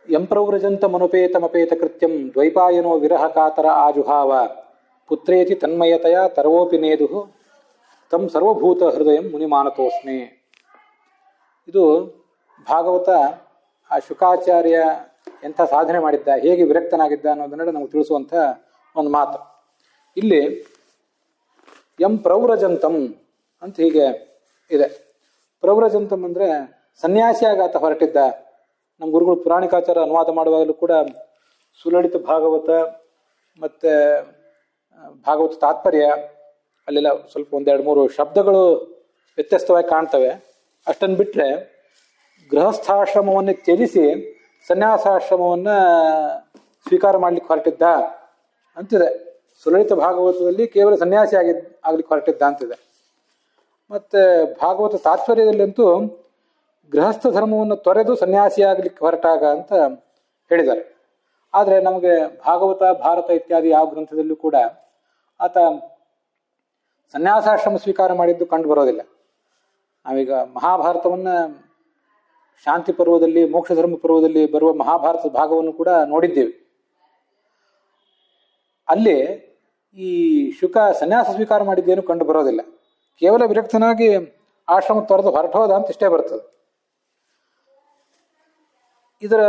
M ಪ್ರವ್ರಜಂತ ಮನುಪೇತಮಪೇತ ಕೃತ್ಯಂ ದ್ವೈಪಾಯನೋ ವಿರಹ ಕಾತರ ಆಜುಹಾವ ಪುತ್ರೇತಿ ತನ್ಮಯತೆಯ ತರವೋಪಿ ನೇದು ತಂ ಸರ್ವಭೂತ ಹೃದಯಂ ಮುನಿಮಾನತೋಸ್ಮಿ. ಇದು ಭಾಗವತ ಆ ಶುಕಾಚಾರ್ಯ ಎಂಥ ಸಾಧನೆ ಮಾಡಿದ್ದ, ಹೇಗೆ ವಿರಕ್ತನಾಗಿದ್ದ ಅನ್ನೋದನ್ನೆಲ್ಲ ನಮಗೆ ತಿಳಿಸುವಂಥ ಒಂದು ಮಾತು. ಇಲ್ಲಿ ಯಂ ಪ್ರವ್ರಜಂತಂ ಅಂತ ಹೀಗೆ ಇದೆ. ಪ್ರವ್ರಜಂತಂ ಅಂದರೆ ಸನ್ಯಾಸಿಯಾಗಾತ ಹೊರಟಿದ್ದ. ನಮ್ಮ ಗುರುಗಳು ಪುರಾಣಿಕಾಚಾರ ಅನುವಾದ ಮಾಡುವಾಗಲೂ ಕೂಡ ಸುಲಲಿತ ಭಾಗವತ ಮತ್ತು ಭಾಗವತ ತಾತ್ಪರ್ಯ ಅಲ್ಲೆಲ್ಲ ಸ್ವಲ್ಪ ಒಂದೆರಡು ಮೂರು ಶಬ್ದಗಳು ವ್ಯತ್ಯಸ್ತವಾಗಿ ಕಾಣ್ತವೆ. ಅಷ್ಟನ್ನು ಬಿಟ್ಟರೆ ಗೃಹಸ್ಥಾಶ್ರಮವನ್ನು ತ್ಯಜಿಸಿ ಸನ್ಯಾಸಾಶ್ರಮವನ್ನು ಸ್ವೀಕಾರ ಮಾಡ್ಲಿಕ್ಕೆ ಹೊರಟಿದ್ದ ಅಂತಿದೆ. ಸುಲಲಿತ ಭಾಗವತದಲ್ಲಿ ಕೇವಲ ಸನ್ಯಾಸಿ ಆಗ್ಲಿಕ್ಕೆ ಹೊರಟಿದ್ದ ಅಂತಿದೆ. ಮತ್ತು ಭಾಗವತ ತಾತ್ಪರ್ಯದಲ್ಲಂತೂ ಗೃಹಸ್ಥ ಧರ್ಮವನ್ನು ತೊರೆದು ಸನ್ಯಾಸಿಯಾಗಲಿಕ್ಕೆ ಹೊರಟಾಗ ಅಂತ ಹೇಳಿದ್ದಾರೆ. ಆದರೆ ನಮಗೆ ಭಾಗವತ, ಭಾರತ ಇತ್ಯಾದಿ ಯಾವ ಗ್ರಂಥದಲ್ಲೂ ಕೂಡ ಆತ ಸನ್ಯಾಸಾಶ್ರಮ ಸ್ವೀಕಾರ ಮಾಡಿದ್ದು ಕಂಡು ಬರೋದಿಲ್ಲ. ನಾವೀಗ ಮಹಾಭಾರತವನ್ನು ಶಾಂತಿ ಪರ್ವದಲ್ಲಿ, ಮೋಕ್ಷ ಧರ್ಮ ಪರ್ವದಲ್ಲಿ ಬರುವ ಮಹಾಭಾರತದ ಭಾಗವನ್ನು ಕೂಡ ನೋಡಿದ್ದೇವೆ. ಅಲ್ಲಿ ಈ ಶುಕ ಸನ್ಯಾಸ ಸ್ವೀಕಾರ ಮಾಡಿದ್ದೇನು ಕಂಡು ಬರೋದಿಲ್ಲ. ಕೇವಲ ವಿರಕ್ತನಾಗಿ ಆಶ್ರಮ ತೊರೆದು ಹೊರಟೋದ ಅಂತ ಇಷ್ಟೇ ಬರ್ತದೆ. ಇದರ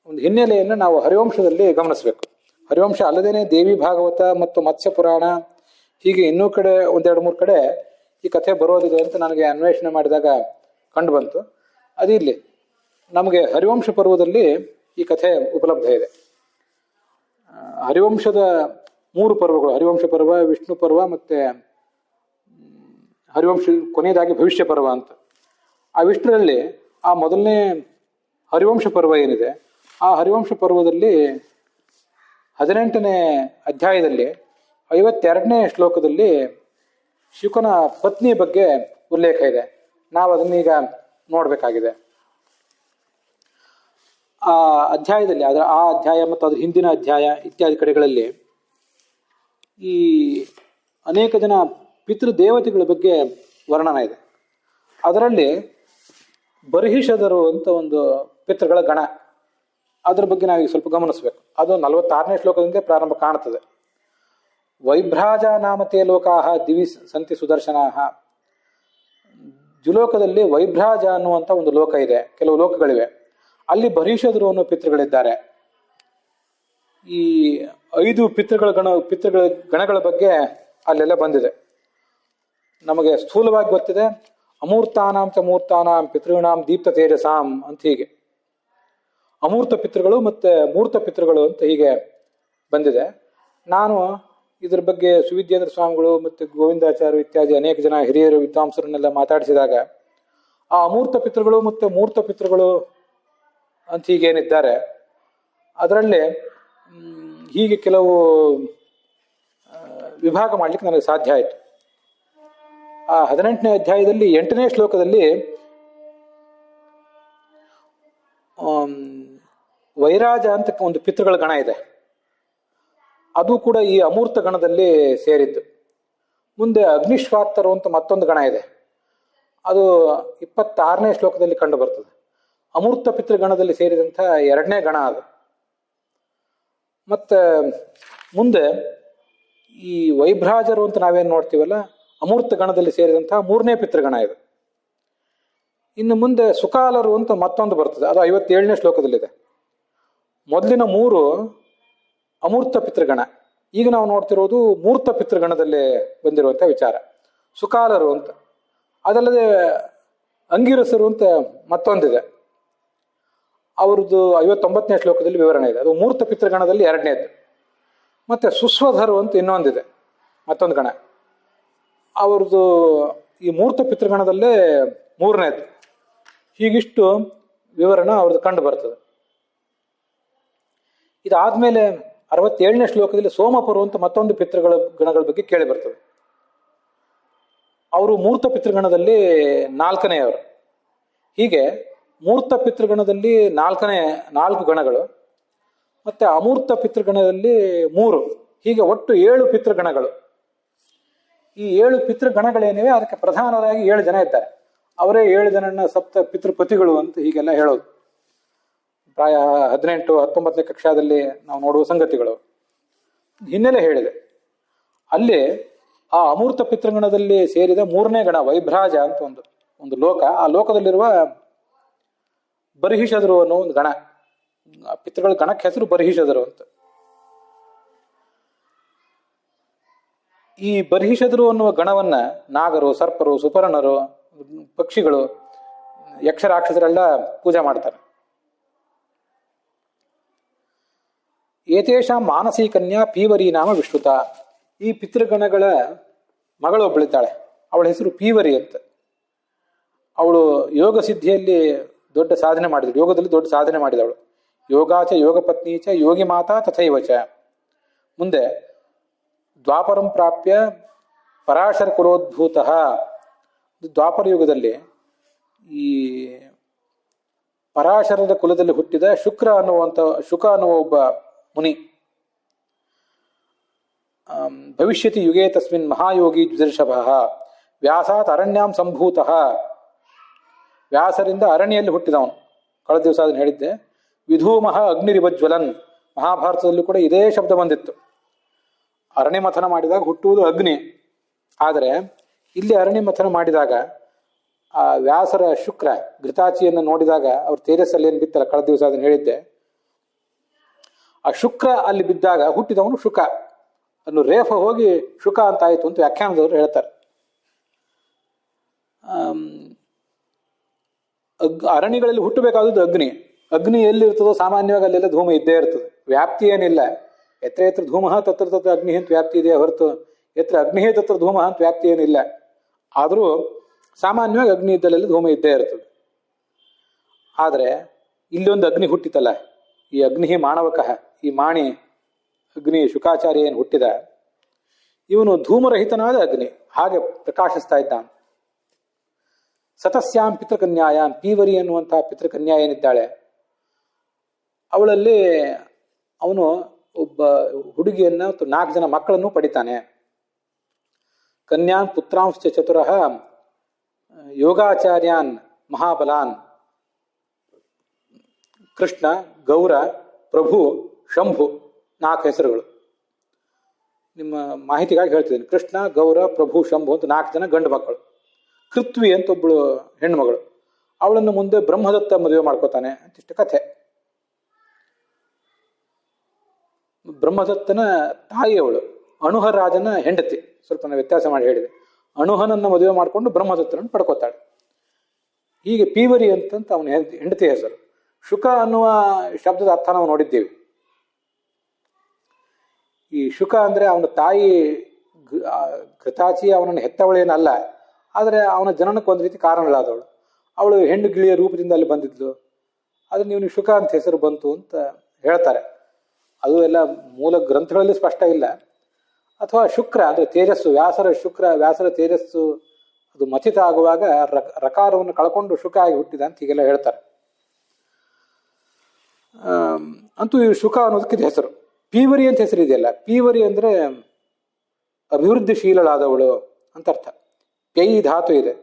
ಒಂದು ಹಿನ್ನೆಲೆಯನ್ನು ನಾವು ಹರಿವಂಶದಲ್ಲಿ ಗಮನಿಸಬೇಕು. ಹರಿವಂಶ ಅಲ್ಲದೇನೆ ದೇವಿ ಭಾಗವತ ಮತ್ತು ಮತ್ಸ್ಯ ಪುರಾಣ ಹೀಗೆ ಇನ್ನೂ ಕಡೆ ಒಂದೆರಡು ಮೂರು ಕಡೆ ಈ ಕಥೆ ಬರೋದಿದೆ ಅಂತ ನನಗೆ ಅನ್ವೇಷಣೆ ಮಾಡಿದಾಗ ಕಂಡು ಬಂತು. ಅದಿಲ್ಲಿ ನಮಗೆ ಹರಿವಂಶ ಪರ್ವದಲ್ಲಿ ಈ ಕಥೆ ಉಪಲಬ್ಧ ಇದೆ. ಹರಿವಂಶದ 3 ಪರ್ವಗಳು, ಹರಿವಂಶ ಪರ್ವ, ವಿಷ್ಣು ಪರ್ವ ಮತ್ತು ಹರಿವಂಶ ಕೊನೆಯದಾಗಿ ಭವಿಷ್ಯ ಪರ್ವ ಅಂತ. ಆ ವಿಷ್ಣುರಲ್ಲಿ ಆ ಮೊದಲನೇ ಹರಿವಂಶ ಪರ್ವ ಏನಿದೆ, ಆ ಹರಿವಂಶ ಪರ್ವದಲ್ಲಿ 18ನೇ ಅಧ್ಯಾಯದಲ್ಲಿ 52ನೇ ಶ್ಲೋಕದಲ್ಲಿ ಶುಕನ ಪತ್ನಿ ಬಗ್ಗೆ ಉಲ್ಲೇಖ ಇದೆ. ನಾವು ಅದನ್ನೀಗ ನೋಡಬೇಕಾಗಿದೆ. ಆ ಅಧ್ಯಾಯದಲ್ಲಿ ಆ ಅಧ್ಯಾಯ ಮತ್ತು ಅದ್ರ ಹಿಂದಿನ ಅಧ್ಯಾಯ ಇತ್ಯಾದಿ ಕಡೆಗಳಲ್ಲಿ ಈ ಅನೇಕ ಜನ ಪಿತೃದೇವತೆಗಳ ಬಗ್ಗೆ ವರ್ಣನ ಇದೆ. ಅದರಲ್ಲಿ ಬರ್ಹಿಷದರು ಅಂತ ಒಂದು ಪಿತೃಗಳ ಗಣ, ಅದ್ರ ಬಗ್ಗೆ ನಾವೀಗ ಸ್ವಲ್ಪ ಗಮನಿಸಬೇಕು. ಅದು 46ನೇ ಶ್ಲೋಕದಿಂದ ಪ್ರಾರಂಭ ಕಾಣುತ್ತದೆ. ವೈಭ್ರಾಜ ನಾಮತೆ ಲೋಕಾಹ ದಿವಿ ಸಂತಿ ಸುದರ್ಶನಾಹ. ಜುಲೋಕದಲ್ಲಿ ವೈಭ್ರಾಜ ಅನ್ನುವಂಥ ಒಂದು ಲೋಕ ಇದೆ, ಕೆಲವು ಲೋಕಗಳಿವೆ. ಅಲ್ಲಿ ಬರ್ಹಿಷದರು ಅನ್ನೋ ಪಿತೃಗಳಿದ್ದಾರೆ. ಈ 5 ಪಿತೃಗಳ ಗಣಗಳ ಬಗ್ಗೆ ಅಲ್ಲೆಲ್ಲ ಬಂದಿದೆ. ನಮಗೆ ಸ್ಥೂಲವಾಗಿ ಗೊತ್ತಿದೆ, ಅಮೂರ್ತಾನಾಂ ಚ ಮೂರ್ತಾನಾಂ ಪಿತೃಣಾಂ ದೀಪ್ತ ತೇಜಸಾಂ ಅಂತ ಹೀಗೆ ಅಮೂರ್ತ ಪಿತೃಗಳು ಮತ್ತು ಮೂರ್ತ ಪಿತೃಗಳು ಅಂತ ಹೀಗೆ ಬಂದಿದೆ. ನಾನು ಇದ್ರ ಬಗ್ಗೆ ಸುವಿದ್ಯೇಂದ್ರ ಸ್ವಾಮಿಗಳು ಮತ್ತು ಗೋವಿಂದಾಚಾರ್ಯ ಇತ್ಯಾದಿ ಅನೇಕ ಜನ ಹಿರಿಯರು ವಿದ್ವಾಂಸರನ್ನೆಲ್ಲ ಮಾತಾಡಿಸಿದಾಗ ಆ ಅಮೂರ್ತ ಪಿತೃಗಳು ಮತ್ತು ಮೂರ್ತ ಪಿತೃಗಳು ಅಂತ ಹೀಗೇನಿದ್ದಾರೆ ಅದರಲ್ಲಿ ಹೀಗೆ ಕೆಲವು ವಿಭಾಗ ಮಾಡಲಿಕ್ಕೆ ನನಗೆ ಸಾಧ್ಯ ಆಯಿತು. ಆ 18ನೇ ಅಧ್ಯಾಯದಲ್ಲಿ 8ನೇ ಶ್ಲೋಕದಲ್ಲಿ ವೈರಾಜ ಅಂತ ಒಂದು ಪಿತೃಗಳ ಗಣ ಇದೆ. ಅದು ಕೂಡ ಈ ಅಮೂರ್ತ ಗಣದಲ್ಲಿ ಸೇರಿದ್ದು. ಮುಂದೆ ಅಗ್ನಿಶ್ವಾತ್ತರು ಅಂತ ಮತ್ತೊಂದು ಗಣ ಇದೆ. ಅದು 26ನೇ ಶ್ಲೋಕದಲ್ಲಿ ಕಂಡು ಬರ್ತದೆ. ಅಮೂರ್ತ ಪಿತೃಗಣದಲ್ಲಿ ಸೇರಿದಂಥ 2ನೇ ಗಣ ಅದು. ಮತ್ತು ಮುಂದೆ ಈ ವೈಭ್ರಾಜರು ಅಂತ ನಾವೇನು ನೋಡ್ತೀವಲ್ಲ, ಅಮೂರ್ತ ಗಣದಲ್ಲಿ ಸೇರಿದಂತಹ 3ನೇ ಪಿತೃಗಣ ಇದು. ಇನ್ನು ಮುಂದೆ ಸುಕಾಲರು ಅಂತ ಮತ್ತೊಂದು ಬರ್ತದೆ, ಅದು 57ನೇ ಶ್ಲೋಕದಲ್ಲಿದೆ. ಮೊದಲಿನ 3 ಅಮೂರ್ತ ಪಿತೃಗಣ, ಈಗ ನಾವು ನೋಡ್ತಿರೋದು ಮೂರ್ತ ಪಿತೃಗಣದಲ್ಲಿ ಬಂದಿರುವಂಥ ವಿಚಾರ. ಸುಕಾಲರು ಅಂತ, ಅದಲ್ಲದೆ ಅಂಗಿರಸರು ಅಂತ ಮತ್ತೊಂದಿದೆ, ಅವ್ರದ್ದು 59ನೇ ಶ್ಲೋಕದಲ್ಲಿ ವಿವರಣೆ ಇದೆ. ಅದು ಮೂರ್ತ ಪಿತೃಗಣದಲ್ಲಿ 2ನೇದು. ಮತ್ತು ಸುಸ್ವಧರು ಅಂತ ಇನ್ನೊಂದಿದೆ, ಮತ್ತೊಂದು ಗಣ, ಅವ್ರದ್ದು ಈ ಮೂರ್ತ ಪಿತೃಗಣದಲ್ಲೇ 3ನೇದು. ಹೀಗಿಷ್ಟು ವಿವರಣ ಅವ್ರದ್ದು ಕಂಡು ಬರ್ತದೆ. ಇದಾದ್ಮೇಲೆ 67ನೇ ಶ್ಲೋಕದಲ್ಲಿ ಸೋಮಪರು ಅಂತ ಮತ್ತೊಂದು ಗಣಗಳ ಬಗ್ಗೆ ಕೇಳಿ ಬರ್ತದೆ. ಅವರು ಮೂರ್ತ ಪಿತೃಗಣದಲ್ಲಿ 4ನೇಯವರು. ಹೀಗೆ ಮೂರ್ತ ಪಿತೃಗಣದಲ್ಲಿ 4 ಗಣಗಳು, ಮತ್ತೆ ಅಮೂರ್ತ ಪಿತೃಗಣದಲ್ಲಿ 3, ಹೀಗೆ ಒಟ್ಟು 7 ಪಿತೃಗಣಗಳು. ಈ 7 ಪಿತೃಗಣಗಳೇನಿವೆ ಅದಕ್ಕೆ ಪ್ರಧಾನರಾಗಿ 7 ಜನ ಇದ್ದಾರೆ. ಅವರೇ 7 ಜನನ್ನ ಸಪ್ತ ಪಿತೃಪತಿಗಳು ಅಂತ ಹೀಗೆಲ್ಲ ಹೇಳೋದು. ಪ್ರಾಯ 18-19ನೇ ಕಕ್ಷಾದಲ್ಲಿ ನಾವು ನೋಡುವ ಸಂಗತಿಗಳು. ಹಿನ್ನೆಲೆ ಹೇಳಿದೆ. ಅಲ್ಲಿ ಆ ಅಮೂರ್ತ ಪಿತೃಗಣದಲ್ಲಿ ಸೇರಿದ 3ನೇ ಗಣ ವೈಭ್ರಾಜ ಅಂತ ಒಂದು ಲೋಕ. ಆ ಲೋಕದಲ್ಲಿರುವ ಬರ್ಹಿಷದರು ಅನ್ನೋ ಒಂದು ಗಣ. ಪಿತೃಗಳ ಗಣಕ್ಕೆ ಹೆಸರು ಬರ್ಹಿಷದರು ಅಂತ. ಈ ಬರ್ಹಿಷದರು ಅನ್ನುವ ಗಣವನ್ನ ನಾಗರು, ಸರ್ಪರು, ಸುಪರ್ಣರು, ಪಕ್ಷಿಗಳು, ಯಕ್ಷರಾಕ್ಷಸರೆಲ್ಲ ಪೂಜೆ ಮಾಡ್ತಾರೆ. ಏತೇಷಾಂ ಮಾನಸಿ ಕನ್ಯಾ ಪೀವರಿ ನಾಮ ವಿಶ್ರುತ. ಈ ಪಿತೃಗಣಗಳ ಮಗಳು ಒಬ್ಬಳಿದ್ದಾಳೆ, ಅವಳ ಹೆಸರು ಪೀವರಿ ಅಂತ. ಅವಳು ಯೋಗ ಸಿದ್ಧಿಯಲ್ಲಿ ದೊಡ್ಡ ಸಾಧನೆ ಮಾಡಿದಳು, ಯೋಗದಲ್ಲಿ ದೊಡ್ಡ ಸಾಧನೆ ಮಾಡಿದವಳು. ಯೋಗಾಚ ಯೋಗ ಪತ್ನೀಚ ಯೋಗಿ ಮಾತಾ ತಥೈವಚ. ಮುಂದೆ ದ್ವಾಪರಂ ಪ್ರಾಪ್ಯ ಪರಾಶರ ಕುಲೋದ್ಭೂತ. ದ್ವಾಪರ ಯುಗದಲ್ಲಿ ಈ ಪರಾಶರದ ಕುಲದಲ್ಲಿ ಹುಟ್ಟಿದ ಶುಕ ಅನ್ನುವ ಒಬ್ಬ ಮುನಿ. ಭವಿಷ್ಯತಿ ಯುಗೇ ತಸ್ಮಿನ್ ಮಹಾಯೋಗಿ ದ್ವಿದರ್ಷಭ ವ್ಯಾಸಾತ್ ಅರಣ್ಯಾಂ ಸಂಭೂತ. ವ್ಯಾಸರಿಂದ ಅರಣ್ಯಲ್ಲಿ ಹುಟ್ಟಿದವನು. ಕಳೆದ ದಿವಸ ಅದನ್ನು ಹೇಳಿದ್ದೆ. ವಿಧೂಮಃ ಅಗ್ನಿರಿವಜ್ವಲನ್. ಮಹಾಭಾರತದಲ್ಲೂ ಕೂಡ ಇದೇ ಶಬ್ದ ಬಂದಿತ್ತು. ಅರಣ್ಯ ಮಥನ ಮಾಡಿದಾಗ ಹುಟ್ಟುವುದು ಅಗ್ನಿ. ಆದರೆ ಇಲ್ಲಿ ಅರಣ್ಯ ಮಥನ ಮಾಡಿದಾಗ ಆ ವ್ಯಾಸರ ಶುಕ್ರ ಘೃತಾಚಿಯನ್ನು ನೋಡಿದಾಗ ಅವ್ರ ತೇಜಸ್ಸಲ್ಲಿ ಏನು ಬಿತ್ತಲ್ಲ, ಕಳೆದ ದಿವಸ ಅದನ್ನು ಹೇಳಿದ್ದೆ. ಆ ಶುಕ್ರ ಅಲ್ಲಿ ಬಿದ್ದಾಗ ಹುಟ್ಟಿದವನು ಶುಕ ಅನ್ನು ರೇಫ ಹೋಗಿ ಶುಕ ಅಂತ ಆಯಿತು ಅಂತ ವ್ಯಾಖ್ಯಾನದವರು ಹೇಳ್ತಾರೆ. ಅರಣ್ಯಗಳಲ್ಲಿ ಹುಟ್ಟಬೇಕಾದದ್ದು ಅಗ್ನಿ. ಅಗ್ನಿ ಎಲ್ಲಿರ್ತದೋ ಸಾಮಾನ್ಯವಾಗಿ ಅಲ್ಲೆಲ್ಲ ಧೂಮ ಇದ್ದೇ ಇರ್ತದೆ. ವ್ಯಾಪ್ತಿ ಏನಿಲ್ಲ. ಎತ್ರ ಎತ್ರ ಧೂಮ ತತ್ರ ತತ್ರ ಅಗ್ನಿ ಅಂತ ವ್ಯಾಪ್ತಿ ಇದೆಯಾ ಹೊರತು ಎತ್ರ ಅಗ್ನಿಹೇ ತತ್ರ ಧೂಮ ಅಂತ ವ್ಯಾಪ್ತಿ ಏನಿಲ್ಲ. ಆದರೂ ಸಾಮಾನ್ಯವಾಗಿ ಅಗ್ನಿ ಇದ್ದಲ್ಲೆಲ್ಲ ಧೂಮ ಇದ್ದೇ ಇರ್ತದೆ. ಆದರೆ ಇಲ್ಲೊಂದು ಅಗ್ನಿ ಹುಟ್ಟಿತಲ್ಲ, ಈ ಅಗ್ನಿ ಮಾಣವಕಃ, ಈ ಮಾಣಿ ಅಗ್ನಿ ಶುಕಾಚಾರ್ಯ ಏನು ಹುಟ್ಟಿದ, ಇವನು ಧೂಮರಹಿತನಾದ ಅಗ್ನಿ, ಹಾಗೆ ಪ್ರಕಾಶಿಸ್ತಾ ಇದ್ದಾನೆ. ಸತಸ್ಯಾಂ ಪಿತೃಕನ್ಯಾಯಾಂ, ಪೀವರಿ ಅನ್ನುವಂತಹ ಪಿತೃಕನ್ಯಾ ಏನಿದ್ದಾಳೆ ಅವಳಲ್ಲಿ ಅವನು ಒಬ್ಬ ಹುಡುಗಿಯನ್ನ 4 ಜನ ಮಕ್ಕಳನ್ನು ಪಡಿತಾನೆ. ಕನ್ಯಾನ್ ಪುತ್ರಾಂಶ್ಚ ಚತುರಃ ಯೋಗಾಚಾರ್ಯಾನ್ ಮಹಾಬಲಾನ್. ಕೃಷ್ಣ, ಗೌರ, ಪ್ರಭು, ಶಂಭು 4 ಹೆಸರುಗಳು. ನಿಮ್ಮ ಮಾಹಿತಿಗಾಗಿ ಹೇಳ್ತಿದ್ದೀನಿ. ಕೃಷ್ಣ, ಗೌರ, ಪ್ರಭು, ಶಂಭು ಅಂತ 4 ಜನ ಗಂಡು ಮಕ್ಕಳು. ಕೃತ್ವಿ ಅಂತ ಒಬ್ಬಳು ಹೆಣ್ಣುಮಗಳು. ಅವಳನ್ನು ಮುಂದೆ ಬ್ರಹ್ಮದತ್ತ ಮದುವೆ ಮಾಡ್ಕೋತಾನೆ ಅಂತಿಷ್ಟು ಕಥೆ. ಬ್ರಹ್ಮದತ್ತನ ತಾಯಿ ಅವಳು ಅಣುಹ ರಾಜನ ಹೆಂಡತಿ. ಸ್ವಲ್ಪ ನಾನು ವ್ಯತ್ಯಾಸ ಮಾಡಿ ಹೇಳಿದೆ. ಅಣುಹನನ್ನ ಮದುವೆ ಮಾಡಿಕೊಂಡು ಬ್ರಹ್ಮದತ್ತನನ್ನು ಪಡ್ಕೋತಾಳೆ. ಹೀಗೆ ಪೀವರಿ ಅಂತಂತ ಅವನ ಹೆಂಡತಿ ಹೆಸರು. ಶುಕ ಅನ್ನುವ ಶಬ್ದದ ಅರ್ಥ ನಾವು ನೋಡಿದ್ದೀವಿ. ಈ ಶುಕ ಅಂದ್ರೆ ಅವನ ತಾಯಿ ಘೃತಾಚಿ ಅವನನ್ನು ಹೆತ್ತವಳೇನಲ್ಲ, ಆದರೆ ಅವನ ಜನನಕ್ಕೆ ಒಂದು ರೀತಿ ಕಾರಣಗಳಾದವಳು. ಅವಳು ಹೆಣ್ಣು ಗಿಳಿಯ ರೂಪದಿಂದ ಅಲ್ಲಿ ಬಂದಿದ್ಲು. ಅದು ನೀವು ಶುಕ ಅಂತ ಹೆಸರು ಬಂತು ಅಂತ ಹೇಳ್ತಾರೆ. ಅದು ಎಲ್ಲ ಮೂಲ ಗ್ರಂಥಗಳಲ್ಲಿ ಸ್ಪಷ್ಟ ಇಲ್ಲ. ಅಥವಾ ಶುಕ್ರ ಅಂದ್ರೆ ತೇಜಸ್ಸು, ವ್ಯಾಸರ ತೇಜಸ್ಸು ಅದು ಮಥಿತ ಆಗುವಾಗ ರಕಾರವನ್ನು ಕಳ್ಕೊಂಡು ಶುಕ ಆಗಿ ಹುಟ್ಟಿದ ಅಂತ ಹೀಗೆಲ್ಲ ಹೇಳ್ತಾರೆ. ಅಂತೂ ಈ ಶುಕ ಅನ್ನೋದಕ್ಕಿದೆ ಹೆಸರು. ಪೀವರಿ ಅಂತ ಹೆಸರು ಇದೆಯಲ್ಲ, ಪೀವರಿ ಅಂದ್ರೆ ಅಭಿವೃದ್ಧಿಶೀಲಳಾದವಳು ಅಂತ ಅರ್ಥ. ಪ್ಯೈ ಧಾತು ಇದೆ.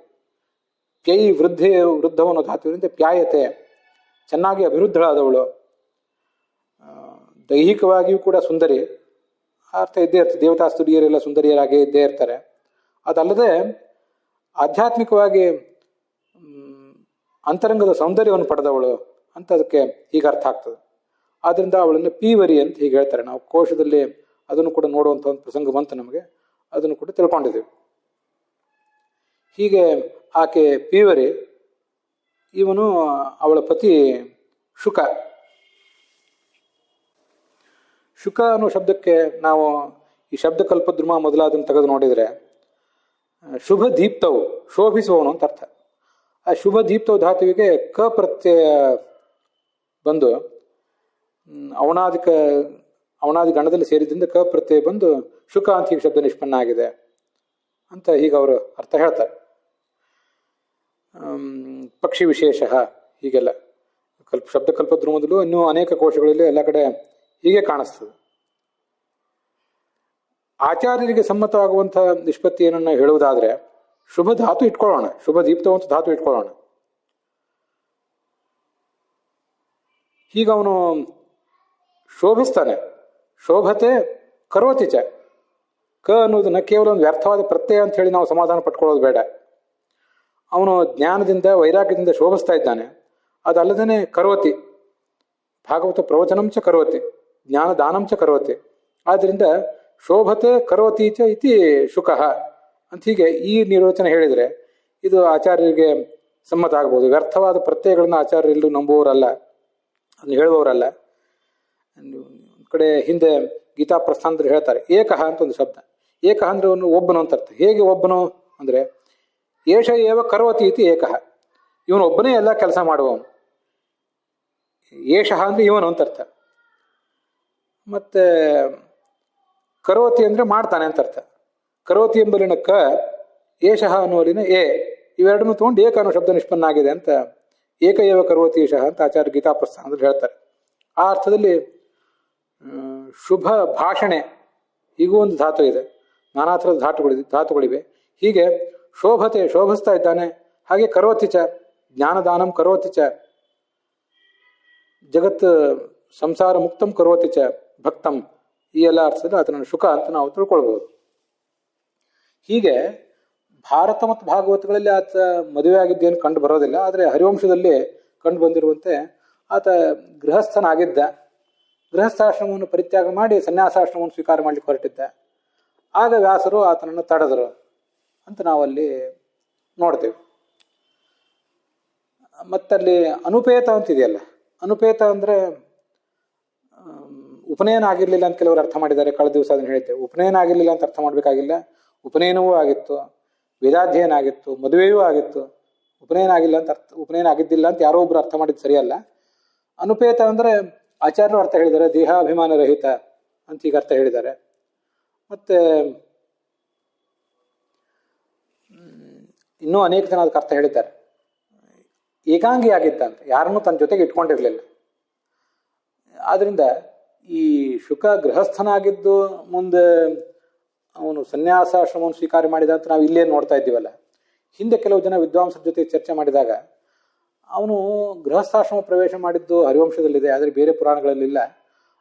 ಪ್ಯೈ ವೃದ್ಧವನ್ನೋ ಧಾತುವಿನಿಂದ ಪ್ಯಾಯತೆ, ಚೆನ್ನಾಗಿ ಅಭಿವೃದ್ಧಳಾದವಳು. ದೈಹಿಕವಾಗಿಯೂ ಕೂಡ ಸುಂದರಿ, ಅರ್ಥ ಇದ್ದೇ ಇರ್ತದೆ. ದೇವತಾ ಸ್ತುತಿಯರೆಲ್ಲ ಸುಂದರಿಯರಾಗೇ ಇದ್ದೇ ಇರ್ತಾರೆ. ಅದಲ್ಲದೆ ಆಧ್ಯಾತ್ಮಿಕವಾಗಿ ಅಂತರಂಗದ ಸೌಂದರ್ಯವನ್ನು ಪಡೆದವಳು ಅಂತ ಅದಕ್ಕೆ ಹೀಗೆ ಅರ್ಥ ಆಗ್ತದೆ. ಆದ್ರಿಂದ ಅವಳನ್ನು ಪೀವರಿ ಅಂತ ಹೀಗೆ ಹೇಳ್ತಾರೆ. ನಾವು ಕೋಶದಲ್ಲಿ ಅದನ್ನು ಕೂಡ ನೋಡುವಂಥ ಒಂದು ಪ್ರಸಂಗ ಬಂತು ನಮಗೆ, ಅದನ್ನು ಕೂಡ ತಿಳ್ಕೊಂಡಿದ್ದೀವಿ. ಹೀಗೆ ಆಕೆ ಪೀವರಿ, ಇವನು ಅವಳ ಪತಿ ಶುಕ. ಶುಕ ಅನ್ನೋ ಶಬ್ದಕ್ಕೆ ನಾವು ಈ ಶಬ್ದಕಲ್ಪದ್ರುಮ ಮೊದಲಾದನ್ನು ತೆಗೆದು ನೋಡಿದರೆ ಶುಭ ದೀಪ್ತವು, ಶೋಭಿಸುವವನು ಅಂತ ಅರ್ಥ. ಆ ಶುಭ ದೀಪ್ತವು ಧಾತುವಿಗೆ ಕ ಪ್ರತ್ಯಯ ಬಂದು ಅವನಾದಿ ಗಣದಲ್ಲಿ ಸೇರಿದ್ರಿಂದ ಕ ಪ್ರತ್ಯಯ ಬಂದು ಶುಕ ಅಂತ ಹೀಗೆ ಶಬ್ದ ನಿಷ್ಪನ್ನ ಆಗಿದೆ ಅಂತ ಹೀಗೆ ಅವರು ಅರ್ಥ ಹೇಳ್ತಾರೆ. ಪಕ್ಷಿ ವಿಶೇಷ ಹೀಗೆಲ್ಲ ಶಬ್ದಕಲ್ಪದ್ರುಮದಲ್ಲೂ ಇನ್ನೂ ಅನೇಕ ಕೋಶಗಳಲ್ಲಿ ಎಲ್ಲ ಕಡೆ ಹೀಗೆ ಕಾಣಿಸ್ತದೆ. ಆಚಾರ್ಯರಿಗೆ ಸಮ್ಮತವಾಗುವಂತಹ ನಿಷ್ಪತ್ತಿ ಏನನ್ನ ಹೇಳುವುದಾದ್ರೆ ಶುಭ ಧಾತು ಇಟ್ಕೊಳ್ಳೋಣ, ಶುಭ ದೀಪ್ತವಂತ ಧಾತು ಇಟ್ಕೊಳ್ಳೋಣ. ಹೀಗವನು ಶೋಭಿಸ್ತಾನೆ. ಶೋಭತೆ ಕರೋತಿ ಚ. ಕ ಅನ್ನೋದನ್ನ ಕೇವಲ ಒಂದು ವ್ಯರ್ಥವಾದ ಪ್ರತ್ಯಯ ಅಂತ ಹೇಳಿ ನಾವು ಸಮಾಧಾನ ಪಟ್ಕೊಳ್ಳೋದು ಬೇಡ. ಅವನು ಜ್ಞಾನದಿಂದ ವೈರಾಗ್ಯದಿಂದ ಶೋಭಿಸ್ತಾ ಇದ್ದಾನೆ. ಅದಲ್ಲದೇ ಕರೋತಿ, ಭಾಗವತ ಪ್ರವಚನಂಚ ಕರೋತಿ, ಜ್ಞಾನ ದಾನಂಚ ಕರೋತಿ. ಆದ್ದರಿಂದ ಶೋಭತೆ ಕರೋತಿ ಚ ಇತಿ ಶುಕಃ ಅಂತ ಹೀಗೆ ಈ ನಿರ್ವಚನ ಹೇಳಿದರೆ ಇದು ಆಚಾರ್ಯರಿಗೆ ಸಮ್ಮತ ಆಗ್ಬೋದು. ವ್ಯರ್ಥವಾದ ಪ್ರತ್ಯಯಗಳನ್ನು ಆಚಾರ್ಯರೆಲ್ಲೂ ನಂಬುವವರಲ್ಲ, ಅದನ್ನು ಹೇಳುವವರಲ್ಲ. ಒಂದು ಕಡೆ ಹಿಂದೆ ಗೀತಾ ಪ್ರಸ್ಥಾನದಲ್ಲಿ ಹೇಳ್ತಾರೆ ಏಕಃ ಅಂತ ಒಂದು ಶಬ್ದ. ಏಕಃ ಅಂದ್ರೆ ಅವನು ಒಬ್ಬನು ಅಂತ ಅರ್ಥ. ಹೇಗೆ ಒಬ್ಬನು ಅಂದರೆ ಏಷ ಏವ ಕರೋತಿ ಇತಿ ಏಕಃ, ಇವನು ಒಬ್ಬನೇ ಎಲ್ಲ ಕೆಲಸ ಮಾಡುವವನು. ಏಷಃ ಅಂದ್ರೆ ಇವನು ಅಂತ ಅರ್ಥ. ಮತ್ತೆ ಕರೋತಿ ಅಂದ್ರೆ ಮಾಡ್ತಾನೆ ಅಂತ ಅರ್ಥ. ಕರೋತಿ ಎಂಬಲಿನ ಕ, ಏಷಃ ಅನ್ನುವಲಿನ ಎ, ಇವೆರಡನ್ನು ತಗೊಂಡು ಏಕ ಅನ್ನೋ ಶಬ್ದ ನಿಷ್ಪನ್ನ ಆಗಿದೆ ಅಂತ ಏಕ ಏವ ಕರೋತಿ ಏಷಃ ಅಂತ ಆಚಾರ್ಯ ಗೀತಾ ಪ್ರಸ್ಥಾನದಲ್ಲಿ ಹೇಳ್ತಾರೆ. ಆ ಅರ್ಥದಲ್ಲಿ ಶುಭ ಭಾಷಣೆ ಹೀಗೂ ಒಂದು ಧಾತು ಇದೆ, ನಾನಾ ಥರದ ಧಾತುಗಳಿವೆ. ಹೀಗೆ ಶೋಭತೆ ಶೋಭಿಸ್ತಾ ಇದ್ದಾನೆ, ಹಾಗೆ ಕರೋತಿ ಚ ಜ್ಞಾನದಾನಂ ಕರೋತಿ ಚ ಜಗತ್ ಸಂಸಾರ ಮುಕ್ತಂ ಕರೋತಿ ಚ ಭಕ್ತಂ, ಈ ಎಲ್ಲ ಅರ್ಥದಲ್ಲಿ ಅದನ್ನು ಶುಕ ಅಂತ ನಾವು ತಿಳ್ಕೊಳ್ಬಹುದು. ಹೀಗೆ ಭಾರತ ಮತ್ತು ಭಾಗವತಗಳಲ್ಲಿ ಆತ ಮದುವೆ ಆಗಿದ್ದೇನು ಕಂಡು ಬರೋದಿಲ್ಲ. ಆದರೆ ಹರಿವಂಶದಲ್ಲಿ ಕಂಡು ಬಂದಿರುವಂತೆ ಆತ ಗೃಹಸ್ಥನಾಗಿದ್ದ. ಗೃಹಸ್ಥಾಶ್ರಮವನ್ನು ಪರಿತ್ಯಾಗ ಮಾಡಿ ಸನ್ಯಾಸಾಶ್ರಮವನ್ನು ಸ್ವೀಕಾರ ಮಾಡಲಿಕ್ಕೆ ಹೊರಟಿದ್ದ. ಆಗ ವ್ಯಾಸರು ಆತನನ್ನು ತಡೆದರು ಅಂತ ನಾವಲ್ಲಿ ನೋಡ್ತೇವೆ. ಮತ್ತಲ್ಲಿ ಅನುಪೇತ ಅಂತಿದೆಯಲ್ಲ, ಅನುಪೇತ ಅಂದರೆ ಉಪನಯನ ಆಗಿರಲಿಲ್ಲ ಅಂತ ಕೆಲವರು ಅರ್ಥ ಮಾಡಿದ್ದಾರೆ. ಕಳೆದ ದಿವಸ ಅದನ್ನು ಹೇಳಿದ್ದೆ. ಉಪನಯನ ಆಗಿರಲಿಲ್ಲ ಅಂತ ಅರ್ಥ ಮಾಡಬೇಕಾಗಿಲ್ಲ. ಉಪನಯನವೂ ಆಗಿತ್ತು, ವೇದಾಧ್ಯಯನ ಆಗಿತ್ತು, ಮದುವೆಯೂ ಆಗಿತ್ತು. ಉಪನಯನ ಆಗಿಲ್ಲ ಅಂತ ಉಪನಯನ ಆಗಿದ್ದಿಲ್ಲ ಅಂತ ಯಾರೋ ಒಬ್ರು ಅರ್ಥ ಮಾಡಿದ್ದು ಸರಿಯಲ್ಲ. ಅನುಪೇತ ಅಂದರೆ ಆಚಾರ್ಯರು ಅರ್ಥ ಹೇಳಿದ್ದಾರೆ, ದೇಹಾಭಿಮಾನ ರಹಿತ ಅಂತ ಈಗ ಅರ್ಥ ಹೇಳಿದ್ದಾರೆ. ಮತ್ತೆ ಇನ್ನೂ ಅನೇಕ ಜನ ಅದಕ್ಕೆ ಅರ್ಥ ಹೇಳಿದ್ದಾರೆ. ಏಕಾಂಗಿ ಆಗಿದ್ದ ಅಂತ, ಯಾರನ್ನೂ ತನ್ನ ಜೊತೆಗೆ ಇಟ್ಕೊಂಡಿರಲಿಲ್ಲ. ಆದ್ರಿಂದ ಈ ಶುಕ ಗೃಹಸ್ಥನಾಗಿದ್ದು ಮುಂದೆ ಅವನು ಸನ್ಯಾಸಾಶ್ರಮವನ್ನು ಸ್ವೀಕಾರ ಮಾಡಿದ ಅಂತ ನಾವು ಇಲ್ಲೇ ನೋಡ್ತಾ ಇದ್ದೀವಲ್ಲ. ಹಿಂದೆ ಕೆಲವು ಜನ ವಿದ್ವಾಂಸರ ಜೊತೆ ಚರ್ಚೆ ಮಾಡಿದಾಗ ಅವನು ಗೃಹಸ್ಥಾಶ್ರಮ ಪ್ರವೇಶ ಮಾಡಿದ್ದು ಹರಿವಂಶದಲ್ಲಿದೆ, ಆದರೆ ಬೇರೆ ಪುರಾಣಗಳಲ್ಲಿಲ್ಲ.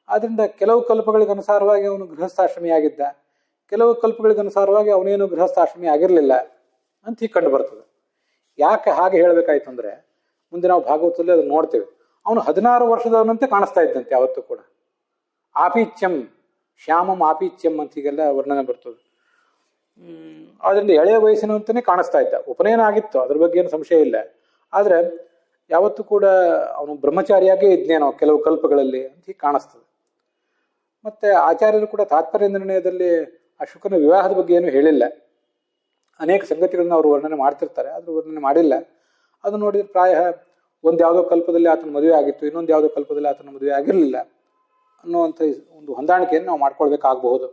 ಆದ್ದರಿಂದ ಕೆಲವು ಕಲ್ಪಗಳಿಗೆ ಅನುಸಾರವಾಗಿ ಅವನು ಗೃಹಸ್ಥಾಶ್ರಮಿಯಾಗಿದ್ದ, ಕೆಲವು ಕಲ್ಪಗಳಿಗೆ ಅನುಸಾರವಾಗಿ ಅವನೇನು ಗೃಹಸ್ಥಾಶ್ರಮಿ ಆಗಿರಲಿಲ್ಲ ಅಂತ ಹೀಗೆ ಕಂಡು ಬರ್ತದೆ. ಯಾಕೆ ಹಾಗೆ ಹೇಳಬೇಕಾಯ್ತು ಅಂದರೆ ಮುಂದೆ ನಾವು ಭಾಗವತದಲ್ಲಿ ಅದನ್ನು ನೋಡ್ತೇವೆ. ಅವನು 16 ವರ್ಷದವನಂತೆ ಕಾಣಿಸ್ತಾ ಇದ್ದಂತೆ ಯಾವತ್ತೂ ಕೂಡ. ಆಪೀಚ್ಯಂ ಶ್ಯಾಮಂ ಆಪೀಚ್ಯಂ ಅಂತ ಹೀಗೆಲ್ಲ ವರ್ಣನೆ ಬರ್ತದೆ. ಅದರಿಂದ ಎಳೆಯ ವಯಸ್ಸಿನಂತನೇ ಕಾಣಿಸ್ತಾ ಇದ್ದ. ಉಪನಯನ ಆಗಿತ್ತು, ಅದ್ರ ಬಗ್ಗೆ ಏನು ಸಂಶಯ ಇಲ್ಲ. ಆದರೆ ಯಾವತ್ತೂ ಕೂಡ ಅವನು ಬ್ರಹ್ಮಚಾರಿಯಾಗೇ ಇದ್ನೇನೋ ಕೆಲವು ಕಲ್ಪಗಳಲ್ಲಿ ಅಂತ ಹೀಗೆ ಕಾಣಿಸ್ತದೆ. ಮತ್ತೆ ಆಚಾರ್ಯರು ಕೂಡ ತಾತ್ಪರ್ಯ ನಿರ್ಣಯದಲ್ಲಿ ಆ ಶುಕನ ವಿವಾಹದ ಬಗ್ಗೆ ಏನು ಹೇಳಿಲ್ಲ. ಅನೇಕ ಸಂಗತಿಗಳನ್ನ ಅವರು ವರ್ಣನೆ ಮಾಡ್ತಿರ್ತಾರೆ, ಆದರೂ ವರ್ಣನೆ ಮಾಡಿಲ್ಲ. ಅದು ನೋಡಿದ್ರೆ ಪ್ರಾಯ ಒಂದು ಯಾವುದೋ ಕಲ್ಪದಲ್ಲಿ ಆತನ ಮದುವೆ ಆಗಿತ್ತು, ಇನ್ನೊಂದು ಯಾವುದೋ ಕಲ್ಪದಲ್ಲಿ ಆತನ ಮದುವೆ ಆಗಿರಲಿಲ್ಲ ಅನ್ನುವಂಥ ಒಂದು ಹೊಂದಾಣಿಕೆಯನ್ನು ನಾವು ಮಾಡ್ಕೊಳ್ಬೇಕಾಗಬಹುದು.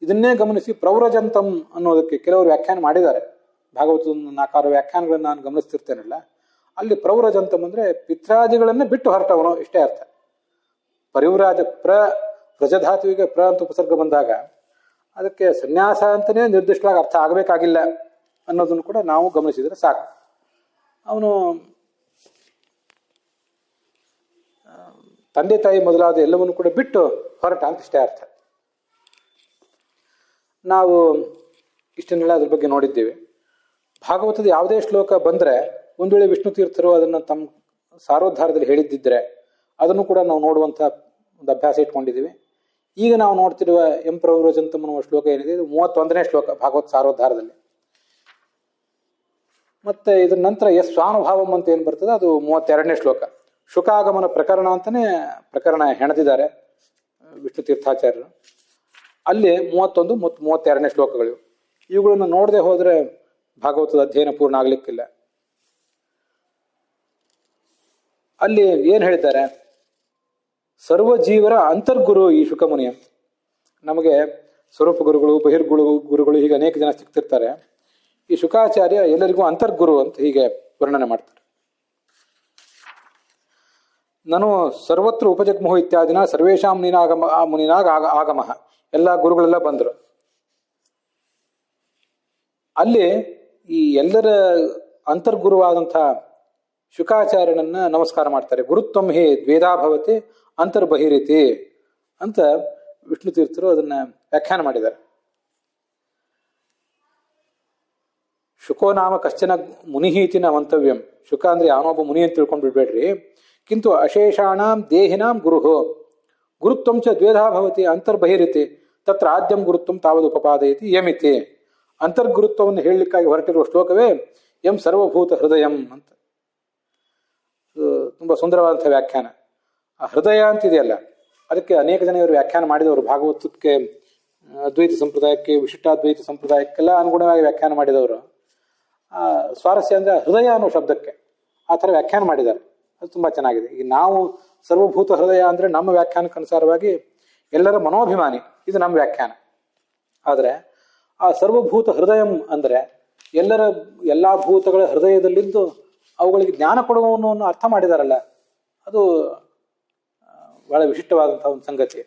ಇದನ್ನೇ ಗಮನಿಸಿ ಪ್ರವ್ರಜಂತಂ ಅನ್ನೋದಕ್ಕೆ ಕೆಲವರು ವ್ಯಾಖ್ಯಾನ ಮಾಡಿದ್ದಾರೆ. ಭಾಗವತದ 4 ವ್ಯಾಖ್ಯಾನಗಳನ್ನು ನಾನು ಗಮನಿಸ್ತಿರ್ತೇನಲ್ಲ, ಅಲ್ಲಿ ಪ್ರವ್ರಜಂತಂ ಅಂದರೆ ಪಿತ್ರಾದಿಗಳನ್ನೇ ಬಿಟ್ಟು ಹೊರಟವನು, ಇಷ್ಟೇ ಅರ್ಥ. ಪರಿವ್ರಾಜ ಪ್ರಜಧಾತುವಿಗೆ ಪ್ರ ಅಂತ ಉಪಸರ್ಗ ಬಂದಾಗ ಅದಕ್ಕೆ ಸನ್ಯಾಸ ಅಂತಲೇ ನಿರ್ದಿಷ್ಟವಾಗಿ ಅರ್ಥ ಆಗಬೇಕಾಗಿಲ್ಲ ಅನ್ನೋದನ್ನು ಕೂಡ ನಾವು ಗಮನಿಸಿದರೆ ಸಾಕು. ಅವನು ತಂದೆ ತಾಯಿ ಮೊದಲಾದ ಎಲ್ಲವನ್ನು ಕೂಡ ಬಿಟ್ಟು ಹೊರಟ ಅಂತ ಇಷ್ಟೇ ಅರ್ಥ. ನಾವು ಇಷ್ಟನ್ನೆಲ್ಲ ಅದ್ರ ಬಗ್ಗೆ ನೋಡಿದ್ದೇವೆ. ಭಾಗವತದ ಯಾವುದೇ ಶ್ಲೋಕ ಬಂದರೆ ಒಂದು ವೇಳೆ ವಿಷ್ಣು ತೀರ್ಥರು ಅದನ್ನು ತಮ್ಮ ಸಾರೋದ್ಧಾರದಲ್ಲಿ ಹೇಳಿದ್ದಿದ್ರೆ ಅದನ್ನು ಕೂಡ ನಾವು ನೋಡುವಂಥ ಒಂದು ಅಭ್ಯಾಸ ಇಟ್ಕೊಂಡಿದ್ದೀವಿ. ಈಗ ನಾವು ನೋಡ್ತಿರುವ ಎಂ ಪ್ರವ್ರಜಂತಂ ಅನ್ನುವ ಶ್ಲೋಕ ಏನಿದೆ, ಇದು 31ನೇ ಶ್ಲೋಕ ಭಾಗವತ ಸಾರೋದ್ಧಾರದಲ್ಲಿ. ಮತ್ತೆ ಇದ್ರ ನಂತರ ಸ್ವಾನುಭಾವಂ ಅಂತ ಏನು ಬರ್ತದೆ ಅದು 32ನೇ ಶ್ಲೋಕ. ಶುಕಾಗಮನ ಪ್ರಕರಣ ಅಂತಾನೆ ಪ್ರಕರಣ ಹೆಣೆದಿದ್ದಾರೆ ವಿಷ್ಣು ತೀರ್ಥಾಚಾರ್ಯರು. ಅಲ್ಲಿ 31 ಮತ್ತು 32ನೇ ಶ್ಲೋಕಗಳು. ಇವುಗಳನ್ನು ನೋಡದೆ ಹೋದರೆ ಭಾಗವತದ ಅಧ್ಯಯನ ಪೂರ್ಣ ಆಗ್ಲಿಕ್ಕಿಲ್ಲ. ಅಲ್ಲಿ ಏನು ಹೇಳಿದ್ದಾರೆ, ಸರ್ವ ಜೀವರ ಅಂತರ್ಗುರು ಈ ಶುಕಮುನಿಯ. ನಮಗೆ ಸ್ವರೂಪ ಗುರುಗಳು, ಗುರುಗಳು ಹೀಗೆ ಅನೇಕ ಜನ ಸಿಗ್ತಿರ್ತಾರೆ. ಈ ಶುಕಾಚಾರ್ಯ ಎಲ್ಲರಿಗೂ ಅಂತರ್ಗುರು ಅಂತ ಹೀಗೆ ವರ್ಣನೆ ಮಾಡ್ತಾರೆ. ನಾನು ಸರ್ವತ್ರ ಉಪಜಗ್ಮುಹು ಇತ್ಯಾದಿನ ಸರ್ವೇಶಾಂ ಮುನಿನಾಗ ಆಗಮಃ, ಎಲ್ಲ ಗುರುಗಳೆಲ್ಲ ಬಂದರು. ಅಲ್ಲಿ ಈ ಎಲ್ಲರ ಅಂತರ್ಗುರುವಾದಂಥ ಶುಕಾಚಾರ್ಯನನ್ನ ನಮಸ್ಕಾರ ಮಾಡ್ತಾರೆ. ಗುರುತ್ವಂ ಹಿ ದ್ವೇಧಾ ಭವತಿ ಅಂತರ್ಬಹಿರಿತಿ ಅಂತ ವಿಷ್ಣು ತೀರ್ಥರು ಅದನ್ನ ವ್ಯಾಖ್ಯಾನ ಮಾಡಿದ್ದಾರೆ. ಶುಕೋ ನಾಮ ಕಶ್ಚನ ಮುನಿಹೀತಿ ನ ಮಂತವ್ಯಂ. ಶುಕ ಅಂದ್ರೆ ಯಾವನೊಬ್ಬ ಮುನಿ ಅಂತ ತಿಳ್ಕೊಂಡು ಬಿಡ್ಬೇಡ್ರಿ. ಕಿಂತು ಅಶೇಷಾಣಾಂ ದೇಹಿನಾಂ ಗುರುಹೋ ಗುರುತ್ವಂ ಚ ದ್ವೇಧಾ ಭವತಿ ಅಂತರ್ಬಹಿರಿತಿ ತತ್ರ ಆದ್ಯಂ ಗುರುತ್ವಂ ತಾವದು ಉಪಪಾದಯತಿ ಯಮಿತಿ. ಅಂತರ್ಗುರುತ್ವವನ್ನು ಹೇಳಲಿಕ್ಕಾಗಿ ಹೊರಟಿರುವ ಶ್ಲೋಕವೇ ಎಂ ಸರ್ವಭೂತ ಹೃದಯಂ ಅಂತ. ತುಂಬಾ ಸುಂದರವಾದಂತಹ ವ್ಯಾಖ್ಯಾನ. ಆ ಹೃದಯ ಅಂತಿದೆಯಲ್ಲ, ಅದಕ್ಕೆ ಅನೇಕ ಜನ ಇವರು ವ್ಯಾಖ್ಯಾನ ಮಾಡಿದವರು. ಭಾಗವತಕ್ಕೆ, ಅದ್ವೈತ ಸಂಪ್ರದಾಯಕ್ಕೆ, ವಿಶಿಷ್ಟಾದ್ವೈತ ಸಂಪ್ರದಾಯಕ್ಕೆಲ್ಲ ಅನುಗುಣವಾಗಿ ವ್ಯಾಖ್ಯಾನ ಮಾಡಿದವರು. ಸ್ವಾರಸ್ಯ ಅಂದ್ರೆ ಹೃದಯ ಅನ್ನೋ ಶಬ್ದಕ್ಕೆ ಆ ಥರ ವ್ಯಾಖ್ಯಾನ ಮಾಡಿದ್ದಾರೆ. ಅದು ತುಂಬಾ ಚೆನ್ನಾಗಿದೆ. ಈಗ ನಾವು ಸರ್ವಭೂತ ಹೃದಯ ಅಂದ್ರೆ ನಮ್ಮ ವ್ಯಾಖ್ಯಾನಕ್ಕನುಸಾರವಾಗಿ ಎಲ್ಲರ ಮನೋಭಿಮಾನಿ, ಇದು ನಮ್ಮ ವ್ಯಾಖ್ಯಾನ. ಆದರೆ ಆ ಸರ್ವಭೂತ ಹೃದಯಂ ಅಂದ್ರೆ ಎಲ್ಲಾ ಭೂತಗಳ ಹೃದಯದಲ್ಲಿದ್ದು ಅವುಗಳಿಗೆ ಜ್ಞಾನ ಕೊಡುವವನು ಅರ್ಥ ಮಾಡಿದಾರಲ್ಲ, ಅದು ಬಹಳ ವಿಶಿಷ್ಟವಾದಂತಹ ಒಂದು ಸಂಗತಿ.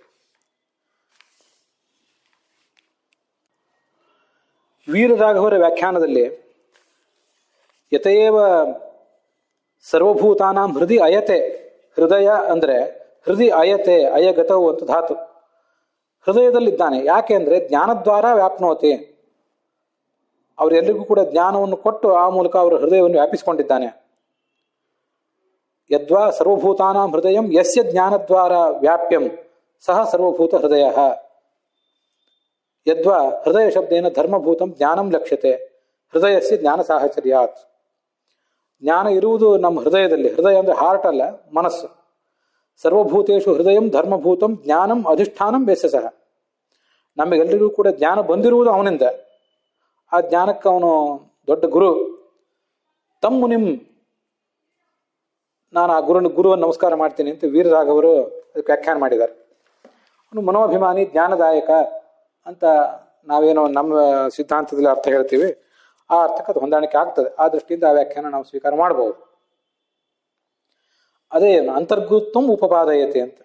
ವೀರರಾಘವರ ವ್ಯಾಖ್ಯಾನದಲ್ಲಿ ಯತೇವ ಸರ್ವಭೂತಾನಾಂ ಹೃದಯ ಅಯತೆ, ಹೃದಯ ಅಂದ್ರೆ ಹೃದಯ ಅಯತೆ, ಅಯಗತವು ಅಂತ ಧಾತು. ಹೃದಯದಲ್ಲಿದ್ದಾನೆ. ಯಾಕೆ ಅಂದ್ರೆ ಜ್ಞಾನದ್ವಾರ ವ್ಯಾಪ್ನೋತಿ, ಅವರೆಲ್ಲರಿಗೂ ಕೂಡ ಜ್ಞಾನವನ್ನು ಕೊಟ್ಟು ಆ ಮೂಲಕ ಅವರ ಹೃದಯವನ್ನು ವ್ಯಾಪಿಸಿಕೊಂಡಿದ್ದಾನೆ. ಯದ್ವಾ ಸರ್ವಭೂತಾನಾಂ ಹೃದಯಂ ಯಸ್ಯ ಜ್ಞಾನದ್ವಾರ ವ್ಯಾಪ್ಯಂ ಸಹ ಸರ್ವಭೂತ ಹೃದಯ. ಯದ್ವಾ ಹೃದಯ ಶಬ್ದೇನ ಧರ್ಮಭೂತಂ ಜ್ಞಾನಂ ಲಕ್ಷ್ಯತೆ ಹೃದಯಸ್ಯ ಜ್ಞಾನ ಸಾಹಚರ್ಯಾತ್. ಜ್ಞಾನ ಇರುವುದು ನಮ್ಮ ಹೃದಯದಲ್ಲಿ. ಹೃದಯ ಅಂದ್ರೆ ಹಾರ್ಟ್ ಅಲ್ಲ, ಮನಸ್ಸು. ಸರ್ವಭೂತೇಶು ಹೃದಯಂ ಧರ್ಮಭೂತಂ ಜ್ಞಾನಂ ಅಧಿಷ್ಠಾನಂ ಯಸ್ಯ. ನಮಗೆಲ್ಲರಿಗೂ ಕೂಡ ಜ್ಞಾನ ಬಂದಿರುವುದು ಅವನಿಂದ. ಆ ಜ್ಞಾನಕ್ಕೆ ಅವನು ದೊಡ್ಡ ಗುರು. ತಮ್ಮ ಮುನಿಂ, ನಾನು ಆ ಗುರುವನ್ನು ನಮಸ್ಕಾರ ಮಾಡ್ತೀನಿ ಅಂತ ವೀರರಾಘವರು ಅದಕ್ಕೆ ವ್ಯಾಖ್ಯಾನ ಮಾಡಿದ್ದಾರೆ. ಅವನು ಮನೋಭಿಮಾನಿ, ಜ್ಞಾನದಾಯಕ ಅಂತ ನಾವೇನೋ ನಮ್ಮ ಸಿದ್ಧಾಂತದಲ್ಲಿ ಅರ್ಥ ಹೇಳ್ತೀವಿ, ಆ ಅರ್ಥಕ್ಕೆ ಅದು ಹೊಂದಾಣಿಕೆ ಆಗ್ತದೆ. ಆ ದೃಷ್ಟಿಯಿಂದ ಆ ವ್ಯಾಖ್ಯಾನ ನಾವು ಸ್ವೀಕಾರ ಮಾಡಬಹುದು. ಅದೇ ಅಂತರ್ಗುರುತ್ವಂ ಉಪಪಾದಯತೆ ಅಂತ.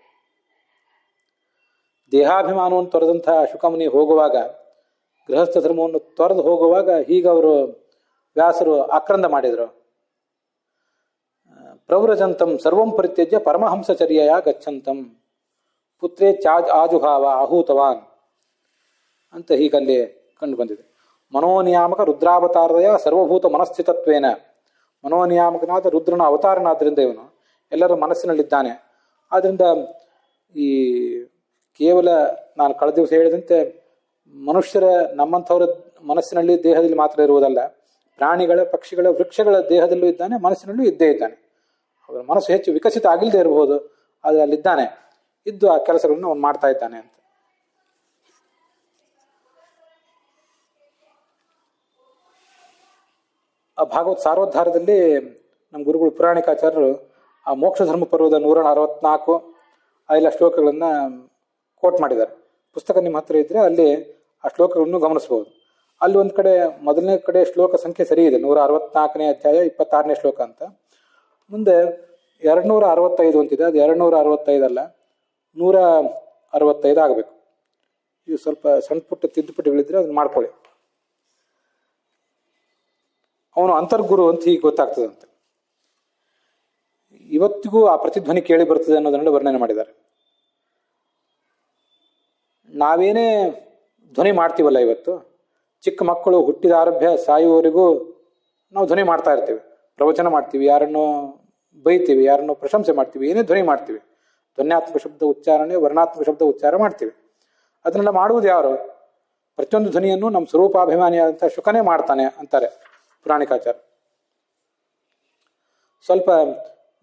ದೇಹಾಭಿಮಾನವನ್ನು ತೊರೆದಂತಹ ಶುಕಮುನಿ ಹೋಗುವಾಗ, ಗೃಹಸ್ಥ ಧರ್ಮವನ್ನು ತೊರೆದು ಹೋಗುವಾಗ ಹೀಗೆ ಅವರು ವ್ಯಾಸರು ಆಕ್ರಂದ ಮಾಡಿದರು. ಪ್ರವ್ರಜಂತಂ ಸರ್ವಂ ಪರಿತ್ಯಜ್ಯ ಪರಮಹಂಸಚರ್ಯಯ ಗಚ್ಚಂತಂ ಪುತ್ರೇ ಆಜುಹಾವ ಆಹೂತವಾನ್ ಅಂತ ಹೀಗಲ್ಲಿ ಕಂಡು ಬಂದಿದೆ. ಮನೋನಿಯಾಮಕ ರುದ್ರಾವತಾರದಯ ಸರ್ವಭೂತ ಮನಸ್ಥಿತತ್ವೇನ. ಮನೋನಿಯಾಮಕನಾದ ರುದ್ರನ ಅವತಾರನಾದ್ರಿಂದ ಇವನು ಎಲ್ಲರ ಮನಸ್ಸಿನಲ್ಲಿದ್ದಾನೆ. ಆದ್ರಿಂದ ಈ ಕೇವಲ ನಾನು ಕಳೆದ ದಿವಸ ಹೇಳಿದಂತೆ ಮನುಷ್ಯರ ನಮ್ಮಂಥವರ ಮನಸ್ಸಿನಲ್ಲಿ ದೇಹದಲ್ಲಿ ಮಾತ್ರ ಇರುವುದಲ್ಲ, ಪ್ರಾಣಿಗಳ, ಪಕ್ಷಿಗಳ, ವೃಕ್ಷಗಳ ದೇಹದಲ್ಲೂ ಇದ್ದಾನೆ, ಮನಸ್ಸಿನಲ್ಲೂ ಇದ್ದೇ ಇದ್ದಾನೆ. ಅವರ ಮನಸ್ಸು ಹೆಚ್ಚು ವಿಕಸಿತ ಆಗಿಲ್ಲದೆ ಇರಬಹುದು, ಆದರೆ ಅಲ್ಲಿದ್ದಾನೆ, ಇದ್ದು ಆ ಕೆಲಸಗಳನ್ನು ಅವನು ಮಾಡ್ತಾ ಇದ್ದಾನೆ ಅಂತ. ಆ ಭಾಗವತ್ ಸಾರೋದ್ಧಾರದಲ್ಲಿ ನಮ್ಮ ಗುರುಗಳು ಪುರಾಣಿಕಾಚಾರ್ಯರು ಆ ಮೋಕ್ಷ ಧರ್ಮ ಪರ್ವದ 164 ಎಲ್ಲ ಶ್ಲೋಕಗಳನ್ನ ಕೋಟ್ ಮಾಡಿದ್ದಾರೆ. ಪುಸ್ತಕ ನಿಮ್ಮ ಹತ್ರ ಇದ್ರೆ ಅಲ್ಲಿ ಆ ಶ್ಲೋಕಗಳನ್ನು ಗಮನಿಸಬಹುದು. ಅಲ್ಲಿ ಒಂದು ಕಡೆ ಮೊದಲನೇ ಕಡೆ ಶ್ಲೋಕ ಸಂಖ್ಯೆ ಸರಿ ಇದೆ, 164ನೇ ಅಧ್ಯಾಯ 26ನೇ ಶ್ಲೋಕ ಅಂತ. ಮುಂದೆ 265 ಅಂತಿದೆ, ಅದು 265 ಅಲ್ಲ, 165 ಆಗಬೇಕು. ಇವು ಸ್ವಲ್ಪ ಸಣ್ಣ ಪುಟ್ಟ ತಿದ್ದುಪಟ್ಟಿಗಳಿದ್ರೆ ಅದನ್ನ ಮಾಡ್ಕೊಳ್ಳಿ. ಅವನು ಅಂತರ್ಗುರು ಅಂತ ಹೀಗೆ ಗೊತ್ತಾಗ್ತದಂತೆ. ಇವತ್ತಿಗೂ ಆ ಪ್ರತಿಧ್ವನಿ ಕೇಳಿ ಬರ್ತದೆ ಅನ್ನೋದನ್ನೆಲ್ಲ ವರ್ಣನೆ ಮಾಡಿದ್ದಾರೆ. ನಾವೇನೇ ಧ್ವನಿ ಮಾಡ್ತೀವಲ್ಲ, ಇವತ್ತು ಚಿಕ್ಕ ಮಕ್ಕಳು ಹುಟ್ಟಿದ ಆರಭ್ಯ ಸಾಯುವವರೆಗೂ ನಾವು ಧ್ವನಿ ಮಾಡ್ತಾ ಇರ್ತೀವಿ. ಪ್ರವಚನ ಮಾಡ್ತೀವಿ, ಯಾರನ್ನು ಬೈತೀವಿ, ಯಾರನ್ನು ಪ್ರಶಂಸೆ ಮಾಡ್ತೀವಿ, ಏನೇ ಧ್ವನಿ ಮಾಡ್ತೀವಿ. ಧ್ವನ್ಯಾತ್ಮಕ ಶಬ್ದ ಉಚ್ಚಾರಣೆ, ವರ್ಣಾತ್ಮಕ ಶಬ್ದ ಉಚ್ಚಾರ ಮಾಡ್ತೀವಿ. ಅದನ್ನೆಲ್ಲ ಮಾಡುವುದು ಯಾರು? ಪ್ರತಿಯೊಂದು ಧ್ವನಿಯನ್ನು ನಮ್ಮ ಸ್ವರೂಪಾಭಿಮಾನಿಯಾದಂಥ ಶುಕನೇ ಮಾಡ್ತಾನೆ ಅಂತಾರೆ ಪುರಾಣಿಕಾಚಾರ್ಯ. ಸ್ವಲ್ಪ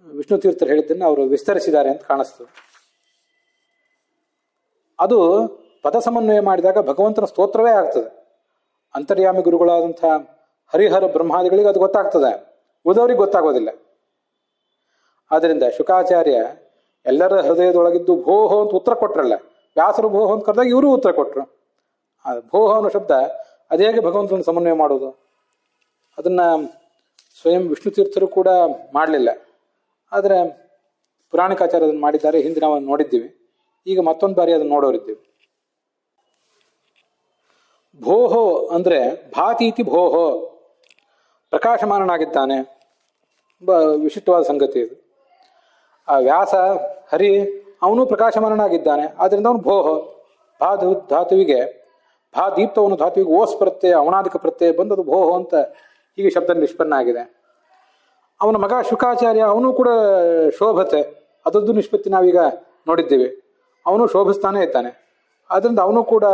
ವಿಷ್ಣು ತೀರ್ಥರು ಹೇಳಿದ್ದನ್ನು ಅವರು ವಿಸ್ತರಿಸಿದ್ದಾರೆ ಅಂತ ಕಾಣಿಸ್ತದೆ. ಅದು ಪದ ಸಮನ್ವಯ ಮಾಡಿದಾಗ ಭಗವಂತನ ಸ್ತೋತ್ರವೇ ಆಗ್ತದೆ. ಅಂತರ್ಯಾಮಿ ಗುರುಗಳಾದಂಥ ಹರಿಹರ ಬ್ರಹ್ಮಾದಿಗಳಿಗೆ ಅದು ಗೊತ್ತಾಗ್ತದೆ, ಉಳಿದವರಿಗೆ ಗೊತ್ತಾಗೋದಿಲ್ಲ. ಆದ್ದರಿಂದ ಶುಕಾಚಾರ್ಯ ಎಲ್ಲರ ಹೃದಯದೊಳಗಿದ್ದು ಭೋಹೋ ಅಂತ ಉತ್ತರ ಕೊಟ್ರಲ್ಲ, ವ್ಯಾಸರು ಭೋಹೋ ಅಂತ ಕರೆದಾಗ ಇವರು ಉತ್ತರ ಕೊಟ್ರು. ಆ ಭೋಹೋ ಅನ್ನೋ ಶಬ್ದ ಅದು ಹೇಗೆ ಭಗವಂತನ ಸಮನ್ವಯ ಮಾಡೋದು? ಅದನ್ನ ಸ್ವಯಂ ವಿಷ್ಣು ತೀರ್ಥರು ಕೂಡ ಮಾಡಲಿಲ್ಲ, ಆದರೆ ಪುರಾಣಿಕಾಚಾರ್ಯ ಅದನ್ನು ಮಾಡಿದ್ದಾರೆ. ಹಿಂದೆ ನಾವು ನೋಡಿದ್ದೀವಿ, ಈಗ ಮತ್ತೊಂದು ಬಾರಿ ಅದನ್ನು ನೋಡೋರಿದ್ದೀವಿ. ಭೋಹೋ ಅಂದ್ರೆ ಭಾತೀತಿ ಭೋಹೋ, ಪ್ರಕಾಶಮಾನನಾಗಿದ್ದಾನೆ. ತುಂಬ ವಿಶಿಷ್ಟವಾದ ಸಂಗತಿ ಇದು. ಆ ವ್ಯಾಸ ಹರಿ ಅವನು ಪ್ರಕಾಶಮಾನನಾಗಿದ್ದಾನೆ, ಆದ್ದರಿಂದ ಅವನು ಭೋಹ. ಧಾತುವಿಗೆ ಭಾ ದೀಪ್ತವನು ಧಾತುವಿಗೆ ಓಸ್ ಪ್ರತ್ಯಯ ಅವನಾದಿಕ ಪ್ರತ್ಯಯ ಬಂದು ಅದು ಭೋಹ ಅಂತ ಹೀಗೆ ಶಬ್ದ ನಿಷ್ಪನ್ನ ಆಗಿದೆ. ಅವನ ಮಗ ಶುಕಾಚಾರ್ಯ ಅವನು ಕೂಡ ಶೋಭತೆ, ಅದರದ್ದು ನಿಷ್ಪತ್ತಿ ನಾವೀಗ ನೋಡಿದ್ದೇವೆ. ಅವನು ಶೋಭಿಸ್ತಾನೆ ಇದ್ದಾನೆ, ಆದ್ದರಿಂದ ಅವನು ಕೂಡ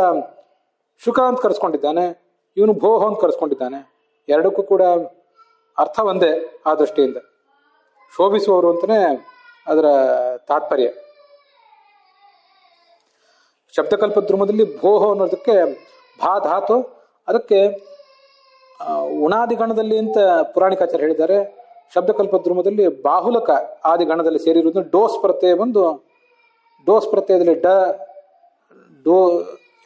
ಶುಕ ಅಂತ ಕರೆಸ್ಕೊಂಡಿದ್ದಾನೆ, ಇವನು ಭೋಹ ಅಂತ ಕರೆಸ್ಕೊಂಡಿದ್ದಾನೆ. ಎರಡಕ್ಕೂ ಕೂಡ ಅರ್ಥ ಒಂದೇ ಆ ದೃಷ್ಟಿಯಿಂದ, ಶೋಭಿಸುವವರು ಅಂತಲೇ ಅದರ ತಾತ್ಪರ್ಯ. ಶಬ್ದಕಲ್ಪ ದ್ರುಮದಲ್ಲಿ ಭೋಹ ಅನ್ನೋದಕ್ಕೆ ಭಾ ಧಾತು, ಅದಕ್ಕೆ ಉಣಾದಿಗಣದಲ್ಲಿ ಅಂತ ಪುರಾಣಿಕಾಚಾರ್ಯ ಹೇಳಿದ್ದಾರೆ. ಶಬ್ದಕಲ್ಪ ದ್ರುಮದಲ್ಲಿ ಬಾಹುಲಕ ಆದಿಗಣದಲ್ಲಿ ಸೇರಿರುವುದು ಡೋಸ್ ಪ್ರತ್ಯಯ ಬಂದು ಡೋಸ್ ಪ್ರತ್ಯಯದಲ್ಲಿ ಡೋ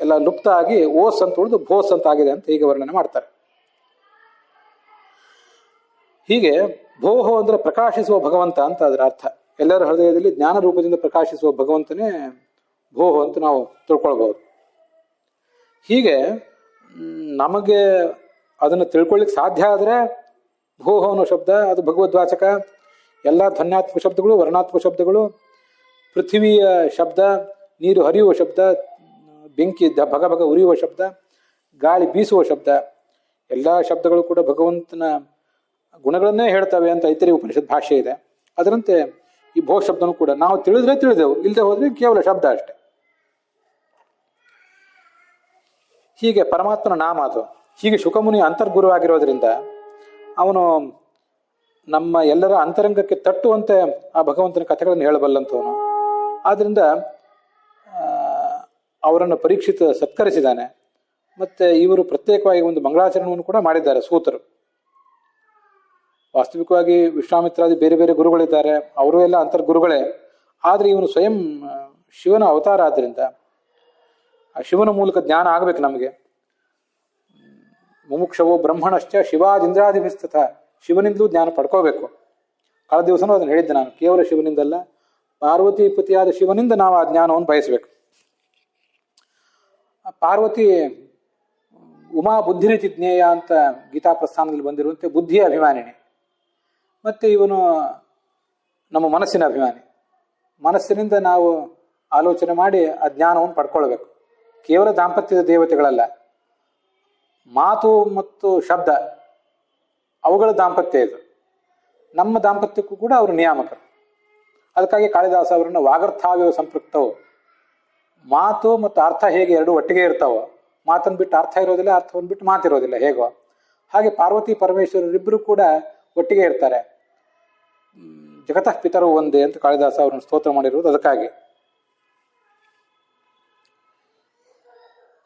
ಎಲ್ಲ ಲುಪ್ತ ಆಗಿ ಓಸ್ ಅಂತ ಉಳಿದು ಭೋಸ್ ಅಂತ ಆಗಿದೆ ಅಂತ ಹೀಗೆ ವರ್ಣನೆ ಮಾಡ್ತಾರೆ. ಹೀಗೆ ಭೋಹೋ ಅಂದ್ರೆ ಪ್ರಕಾಶಿಸುವ ಭಗವಂತ ಅಂತ ಅದರ ಅರ್ಥ. ಎಲ್ಲರ ಹೃದಯದಲ್ಲಿ ಜ್ಞಾನ ರೂಪದಿಂದ ಪ್ರಕಾಶಿಸುವ ಭಗವಂತನೇ ಭೋಹೋ ಅಂತ ನಾವು ತಿಳ್ಕೊಳ್ಬಹುದು. ಹೀಗೆ ನಮಗೆ ಅದನ್ನು ತಿಳ್ಕೊಳ್ಳಿಕ್ಕೆ ಸಾಧ್ಯ ಆದರೆ ಭೋಹೋ ಅನ್ನೋ ಶಬ್ದ ಅದು ಭಗವದ್ವಾಚಕ. ಎಲ್ಲ ಧ್ವನ್ಯಾತ್ಮಕ ಶಬ್ದಗಳು, ವರ್ಣಾತ್ಮಕ ಶಬ್ದಗಳು, ಪೃಥ್ವಿಯ ಶಬ್ದ, ನೀರು ಹರಿಯುವ ಶಬ್ದ, ಬೆಂಕಿ ಭಗ ಭಗ ಉರಿಯುವ ಶಬ್ದ, ಗಾಳಿ ಬೀಸುವ ಶಬ್ದ, ಎಲ್ಲ ಶಬ್ದಗಳು ಕೂಡ ಭಗವಂತನ ಗುಣಗಳನ್ನೇ ಹೇಳ್ತವೆ ಅಂತ ಐತರಿ ಉಪನಿಷತ್ ಭಾಷೆ ಇದೆ. ಅದರಂತೆ ಈ ಭೋ ಶಬ್ದನೂ ಕೂಡ ನಾವು ತಿಳಿದ್ರೆ ತಿಳಿದೆವು, ಇಲ್ಲದೆ ಹೋದ್ರೆ ಕೇವಲ ಶಬ್ದ ಅಷ್ಟೆ. ಹೀಗೆ ಪರಮಾತ್ಮನ ನಾಮ ಅದು. ಹೀಗೆ ಶುಕಮುನಿ ಅಂತರ್ಗುರು ಆಗಿರೋದ್ರಿಂದ ಅವನು ನಮ್ಮ ಎಲ್ಲರ ಅಂತರಂಗಕ್ಕೆ ತಟ್ಟುವಂತೆ ಆ ಭಗವಂತನ ಕಥೆಗಳನ್ನು ಹೇಳಬಲ್ಲಂಥವನು. ಆದ್ರಿಂದ ಅವರನ್ನು ಪರೀಕ್ಷಿತ ಸತ್ಕರಿಸಿದ್ದಾನೆ. ಮತ್ತೆ ಇವರು ಪ್ರತ್ಯೇಕವಾಗಿ ಒಂದು ಮಂಗಳಾಚರಣೆಯನ್ನು ಕೂಡ ಮಾಡಿದ್ದಾರೆ ಸೂತರು. ವಾಸ್ತವಿಕವಾಗಿ ವಿಶ್ವಾಮಿತ್ರಾದಿ ಬೇರೆ ಬೇರೆ ಗುರುಗಳಿದ್ದಾರೆ, ಅವರು ಎಲ್ಲ ಅಂತರ್ಗುರುಗಳೇ. ಆದರೆ ಇವನು ಸ್ವಯಂ ಶಿವನ ಅವತಾರ ಆದ್ದರಿಂದ ಆ ಶಿವನ ಮೂಲಕ ಜ್ಞಾನ ಆಗಬೇಕು ನಮಗೆ. ಮುಮುಕ್ಷವೋ ಬ್ರಹ್ಮಣಶ್ಚ ಶಿವಾದಿಂದ್ರಾದಿಭಿಸ್ತಥ, ಶಿವನಿಂದಲೂ ಜ್ಞಾನ ಪಡ್ಕೋಬೇಕು. ಕಳೆದ ದಿವಸನೂ ಅದನ್ನು ಹೇಳಿದ್ದೆ ನಾನು. ಕೇವಲ ಶಿವನಿಂದಲ್ಲ, ಪಾರ್ವತಿ ಪತಿಯಾದ ಶಿವನಿಂದ ನಾವು ಆ ಜ್ಞಾನವನ್ನು ಬಯಸಬೇಕು. ಪಾರ್ವತಿ ಉಮಾ ಬುದ್ಧಿರಿತಿ ಜ್ಞೇಯ ಅಂತ ಗೀತಾ ಪ್ರಸ್ಥಾನದಲ್ಲಿ ಬಂದಿರುವಂತೆ ಬುದ್ಧಿಯ ಅಭಿಮಾನಿನಿ. ಮತ್ತೆ ಇವನು ನಮ್ಮ ಮನಸ್ಸಿನ ಅಭಿಮಾನಿ. ಮನಸ್ಸಿನಿಂದ ನಾವು ಆಲೋಚನೆ ಮಾಡಿ ಆ ಜ್ಞಾನವನ್ನು ಪಡ್ಕೊಳ್ಬೇಕು. ಕೇವಲ ದಾಂಪತ್ಯದ ದೇವತೆಗಳಲ್ಲ, ಮಾತು ಮತ್ತು ಶಬ್ದ ಅವುಗಳ ದಾಂಪತ್ಯ ಇದು. ನಮ್ಮ ದಾಂಪತ್ಯಕ್ಕೂ ಕೂಡ ಅವರು ನಿಯಾಮಕರು. ಅದಕ್ಕಾಗಿ ಕಾಳಿದಾಸ ಅವರನ್ನು ವಾಗರ್ಥಾವ್ಯವ ಸಂಪೃಕ್ತವು, ಮಾತು ಮತ್ತು ಅರ್ಥ ಹೇಗೆ ಎರಡು ಒಟ್ಟಿಗೆ ಇರ್ತಾವೋ, ಮಾತನ್ನು ಬಿಟ್ಟು ಅರ್ಥ ಇರೋದಿಲ್ಲ, ಅರ್ಥವನ್ನು ಬಿಟ್ಟು ಮಾತಿರೋದಿಲ್ಲ ಹೇಗೋ, ಹಾಗೆ ಪಾರ್ವತಿ ಪರಮೇಶ್ವರರಿಬ್ಬರು ಕೂಡ ಒಟ್ಟಿಗೆ ಇರ್ತಾರೆ. ಜಗತಃ ಪಿತರು ಒಂದೇ ಅಂತ ಕಾಳಿದಾಸ ಅವರನ್ನು ಸ್ತೋತ್ರ ಮಾಡಿರುವುದು ಅದಕ್ಕಾಗಿ.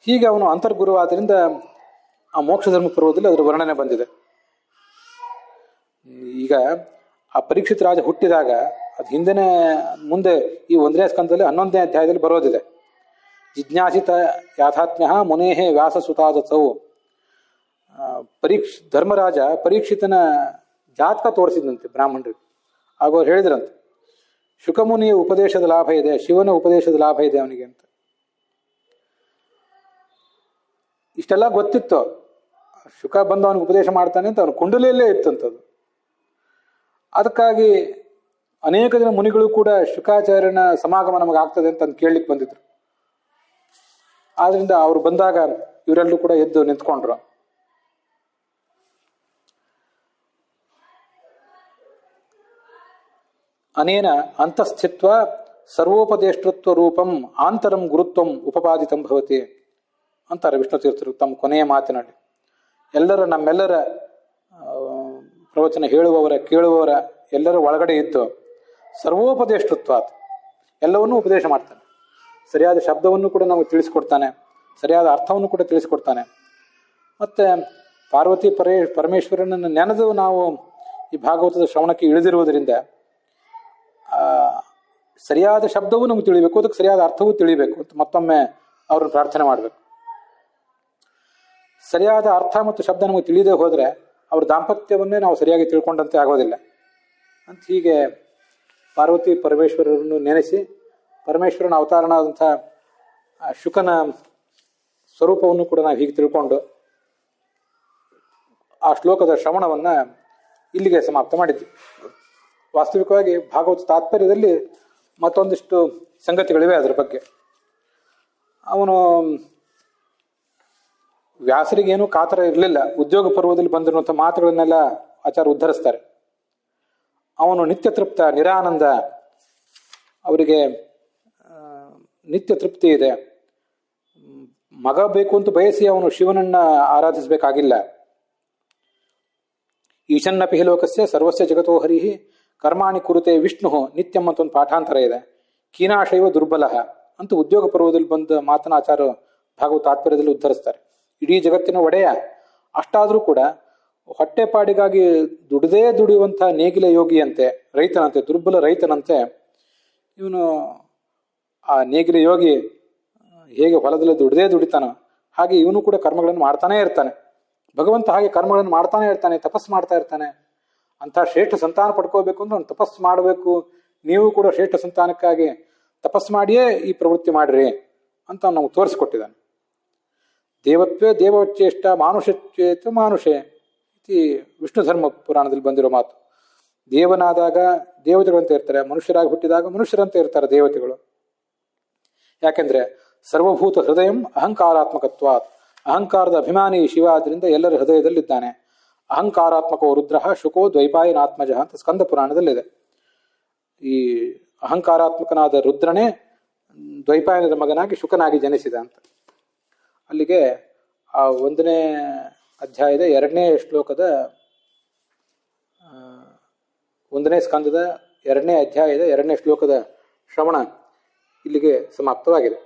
ಹೀಗೆ ಅವನು ಅಂತರ್ಗುರು ಆದ್ದರಿಂದ ಆ ಮೋಕ್ಷ ಧರ್ಮ ಪರ್ವದಲ್ಲಿ ಅದರ ವರ್ಣನೆ ಬಂದಿದೆ. ಈಗ ಆ ಪರೀಕ್ಷಿತ ರಾಜ ಹುಟ್ಟಿದಾಗ ಅದು ಹಿಂದೆನೇ ಮುಂದೆ ಈ 1ನೇ ಸ್ಕಂದದಲ್ಲಿ 11ನೇ ಅಧ್ಯಾಯದಲ್ಲಿ ಬರೋದಿದೆ. ಜಿಜ್ಞಾಸಿತ ಯಾಥಾತ್ಮ್ಯ ಮುನೇಹೇ ವ್ಯಾಸಸುತಾದಸವು. ಧರ್ಮರಾಜ ಪರೀಕ್ಷಿತನ ಜಾತಕ ತೋರಿಸಿದಂತೆ ಬ್ರಾಹ್ಮಣರಿಗೆ. ಆಗ ಅವ್ರು ಹೇಳಿದ್ರಂತೆ, ಶುಕಮುನಿಯ ಉಪದೇಶದ ಲಾಭ ಇದೆ, ಶಿವನ ಉಪದೇಶದ ಲಾಭ ಇದೆ ಅವನಿಗೆ ಅಂತ. ಇಷ್ಟೆಲ್ಲ ಗೊತ್ತಿತ್ತು. ಶುಕ ಬಂದು ಅವನಿಗೆ ಉಪದೇಶ ಮಾಡ್ತಾನೆ ಅಂತ ಅವನ ಕುಂಡಲಿಯಲ್ಲೇ ಇತ್ತಂಥದ್ದು. ಅದಕ್ಕಾಗಿ ಅನೇಕ ಜನ ಮುನಿಗಳು ಕೂಡ ಶುಕಾಚಾರ್ಯನ ಸಮಾಗಮ ನಮಗೆ ಆಗ್ತದೆ ಅಂತ ಕೇಳಲಿಕ್ಕೆ ಬಂದಿದ್ರು. ಆದ್ರಿಂದ ಅವರು ಬಂದಾಗ ಇವರೆಲ್ಲರೂ ಕೂಡ ಎದ್ದು ನಿಂತ್ಕೊಂಡ್ರು. ಅನೇನ ಅಂತಸ್ಥಿತ್ವ ಸರ್ವೋಪದೇಷ್ಟೃತ್ವ ರೂಪಂ ಆಂತರಂ ಗುರುತ್ವಂ ಉಪಪಾದಿತಂ ಭವತಿ ಅಂತಾರೆ ವಿಷ್ಣು ತೀರ್ಥರು ತಮ್ಮ ಕೊನೆಯ ಮಾತಿನಲ್ಲಿ. ನಮ್ಮೆಲ್ಲರ ಪ್ರವಚನ ಹೇಳುವವರ ಕೇಳುವವರ ಎಲ್ಲರ ಒಳಗಡೆ ಇದ್ದು ಸರ್ವೋಪದೇಷ್ಟೃತ್ವ, ಎಲ್ಲವನ್ನೂ ಉಪದೇಶ ಮಾಡ್ತಾನೆ. ಸರಿಯಾದ ಶಬ್ದವನ್ನು ಕೂಡ ನಮಗೆ ತಿಳಿಸಿಕೊಡ್ತಾನೆ, ಸರಿಯಾದ ಅರ್ಥವನ್ನು ಕೂಡ ತಿಳಿಸಿಕೊಡ್ತಾನೆ. ಮತ್ತೆ ಪಾರ್ವತಿ ಪರಮೇಶ್ವರನನ್ನು ನೆನೆದು ನಾವು ಈ ಭಾಗವತದ ಶ್ರವಣಕ್ಕೆ ಇಳಿದಿರುವುದರಿಂದ ಸರಿಯಾದ ಶಬ್ದವೂ ನಮಗೆ ತಿಳಿಬೇಕು, ಅದಕ್ಕೆ ಸರಿಯಾದ ಅರ್ಥವೂ ತಿಳಿಬೇಕು ಅಂತ ಮತ್ತೊಮ್ಮೆ ಅವ್ರನ್ನ ಪ್ರಾರ್ಥನೆ ಮಾಡಬೇಕು. ಸರಿಯಾದ ಅರ್ಥ ಮತ್ತು ಶಬ್ದ ನಮಗೆ ತಿಳಿದೇ ಹೋದರೆ ಅವ್ರ ದಾಂಪತ್ಯವನ್ನೇ ನಾವು ಸರಿಯಾಗಿ ತಿಳ್ಕೊಂಡಂತೆ ಆಗೋದಿಲ್ಲ ಅಂತ ಹೀಗೆ ಪಾರ್ವತಿ ಪರಮೇಶ್ವರರನ್ನು ನೆನೆಸಿ ಪರಮೇಶ್ವರನ ಅವತಾರನಾದಂಥ ಶುಕನ ಸ್ವರೂಪವನ್ನು ಕೂಡ ನಾವು ಹೀಗೆ ತಿಳ್ಕೊಂಡು ಆ ಶ್ಲೋಕದ ಶ್ರವಣವನ್ನು ಇಲ್ಲಿಗೆ ಸಮಾಪ್ತ ಮಾಡಿದ್ವಿ. ವಾಸ್ತವಿಕವಾಗಿ ಭಾಗವತ ತಾತ್ಪರ್ಯದಲ್ಲಿ ಮತ್ತೊಂದಿಷ್ಟು ಸಂಗತಿಗಳಿವೆ ಅದರ ಬಗ್ಗೆ. ಅವನು ವ್ಯಾಸರಿಗೇನು ಕಾತರ ಇರಲಿಲ್ಲ. ಉದ್ಯೋಗ ಪರ್ವದಲ್ಲಿ ಬಂದಿರುವಂಥ ಮಾತುಗಳನ್ನೆಲ್ಲ ಆಚಾರ್ಯ ಉದ್ಧರಿಸ್ತಾರೆ. ಅವನು ನಿತ್ಯ ತೃಪ್ತ, ನಿರಾನಂದ, ಅವರಿಗೆ ನಿತ್ಯ ತೃಪ್ತಿ ಇದೆ. ಮಗ ಬೇಕು ಅಂತ ಬಯಸಿ ಅವನು ಶಿವನನ್ನ ಆರಾಧಿಸಬೇಕಾಗಿಲ್ಲ. ಈಶನ್ನಪಿ ಲೋಕಸ್ಯ ಸರ್ವಸ್ಯ ಜಗತೋ ಹರಿಹಿ ಕರ್ಮಾಣಿ ಕುರುತೆ ವಿಷ್ಣು ನಿತ್ಯಂ ಅಂತ ಒಂದು ಪಾಠಾಂತರ ಇದೆ. ಕೀನಾಶೈವ ದುರ್ಬಲ ಅಂತ ಉದ್ಯೋಗ ಪರ್ವದಲ್ಲಿ ಬಂದ ಮಾತನ ಆಚಾರ್ಯ ಭಾಗವತ ತಾತ್ಪರ್ಯದಲ್ಲಿ ಉದ್ಧರಿಸ್ತಾರೆ. ಇಡೀ ಜಗತ್ತಿನ ಒಡೆಯ, ಅಷ್ಟಾದರೂ ಕೂಡ ಹೊಟ್ಟೆಪಾಡಿಗಾಗಿ ದುಡಿದೇ ದುಡಿಯುವಂಥ ನೇಗಿಲ ಯೋಗಿಯಂತೆ, ರೈತನಂತೆ, ದುರ್ಬಲ ರೈತನಂತೆ ಇವನು ಆ ನೇಗಿಲ ಯೋಗಿ ಹೇಗೆ ಹೊಲದಲ್ಲಿ ದುಡಿದೇ ದುಡಿತಾನೋ ಹಾಗೆ ಇವನು ಕೂಡ ಕರ್ಮಗಳನ್ನು ಮಾಡ್ತಾನೇ ಇರ್ತಾನೆ. ಭಗವಂತ ಹಾಗೆ ಕರ್ಮಗಳನ್ನು ಮಾಡ್ತಾನೆ ಇರ್ತಾನೆ, ತಪಸ್ಸು ಮಾಡ್ತಾ ಇರ್ತಾನೆ. ಅಂಥ ಶ್ರೇಷ್ಠ ಸಂತಾನ ಪಡ್ಕೋಬೇಕು ಅಂದ್ರೆ ಅವ್ನು ತಪಸ್ಸು ಮಾಡಬೇಕು. ನೀವು ಕೂಡ ಶ್ರೇಷ್ಠ ಸಂತಾನಕ್ಕಾಗಿ ತಪಸ್ಸು ಮಾಡಿಯೇ ಈ ಪ್ರವೃತ್ತಿ ಮಾಡ್ರಿ ಅಂತ ನಾವು ತೋರಿಸಿಕೊಟ್ಟಿದ್ದಾನೆ. ದೇವತ್ವೇ ದೇವೋಚ್ಚೇಷ್ಟ ಮಾನುಷತ್ವೇತ ಮಾನುಷೇ ಇತಿ ವಿಷ್ಣು ಧರ್ಮ ಪುರಾಣದಲ್ಲಿ ಬಂದಿರೋ ಮಾತು. ದೇವನಾದಾಗ ದೇವತೆಗಳಂತೆ ಇರ್ತಾರೆ, ಮನುಷ್ಯರಾಗಿ ಹುಟ್ಟಿದಾಗ ಮನುಷ್ಯರಂತೆ ಇರ್ತಾರೆ ದೇವತೆಗಳು. ಯಾಕೆಂದ್ರೆ ಸರ್ವಭೂತ ಹೃದಯಂ ಅಹಂಕಾರಾತ್ಮಕತ್ವಾತ್, ಅಹಂಕಾರದ ಅಭಿಮಾನಿ ಶಿವ ಆದ್ರಿಂದ ಎಲ್ಲರ ಹೃದಯದಲ್ಲಿದ್ದಾನೆ. ಅಹಂಕಾರಾತ್ಮಕೋ ರುದ್ರ ಶುಕೋ ದ್ವೈಪಾಯನಾತ್ಮಜ ಅಂತ ಸ್ಕಂದ ಪುರಾಣದಲ್ಲಿದೆ. ಈ ಅಹಂಕಾರಾತ್ಮಕನಾದ ರುದ್ರನೇ ದ್ವೈಪಾಯನದ ಮಗನಾಗಿ ಶುಕನಾಗಿ ಜನಿಸಿದ ಅಂತ. ಅಲ್ಲಿಗೆ ಆ 1ನೇ ಅಧ್ಯಾಯದ 2ನೇ ಶ್ಲೋಕದ 1ನೇ ಸ್ಕಂದದ 2ನೇ ಅಧ್ಯಾಯದ 2ನೇ ಶ್ಲೋಕದ ಶ್ರವಣ ಇಲ್ಲಿಗೆ ಸಮಾಪ್ತವಾಗಿದೆ.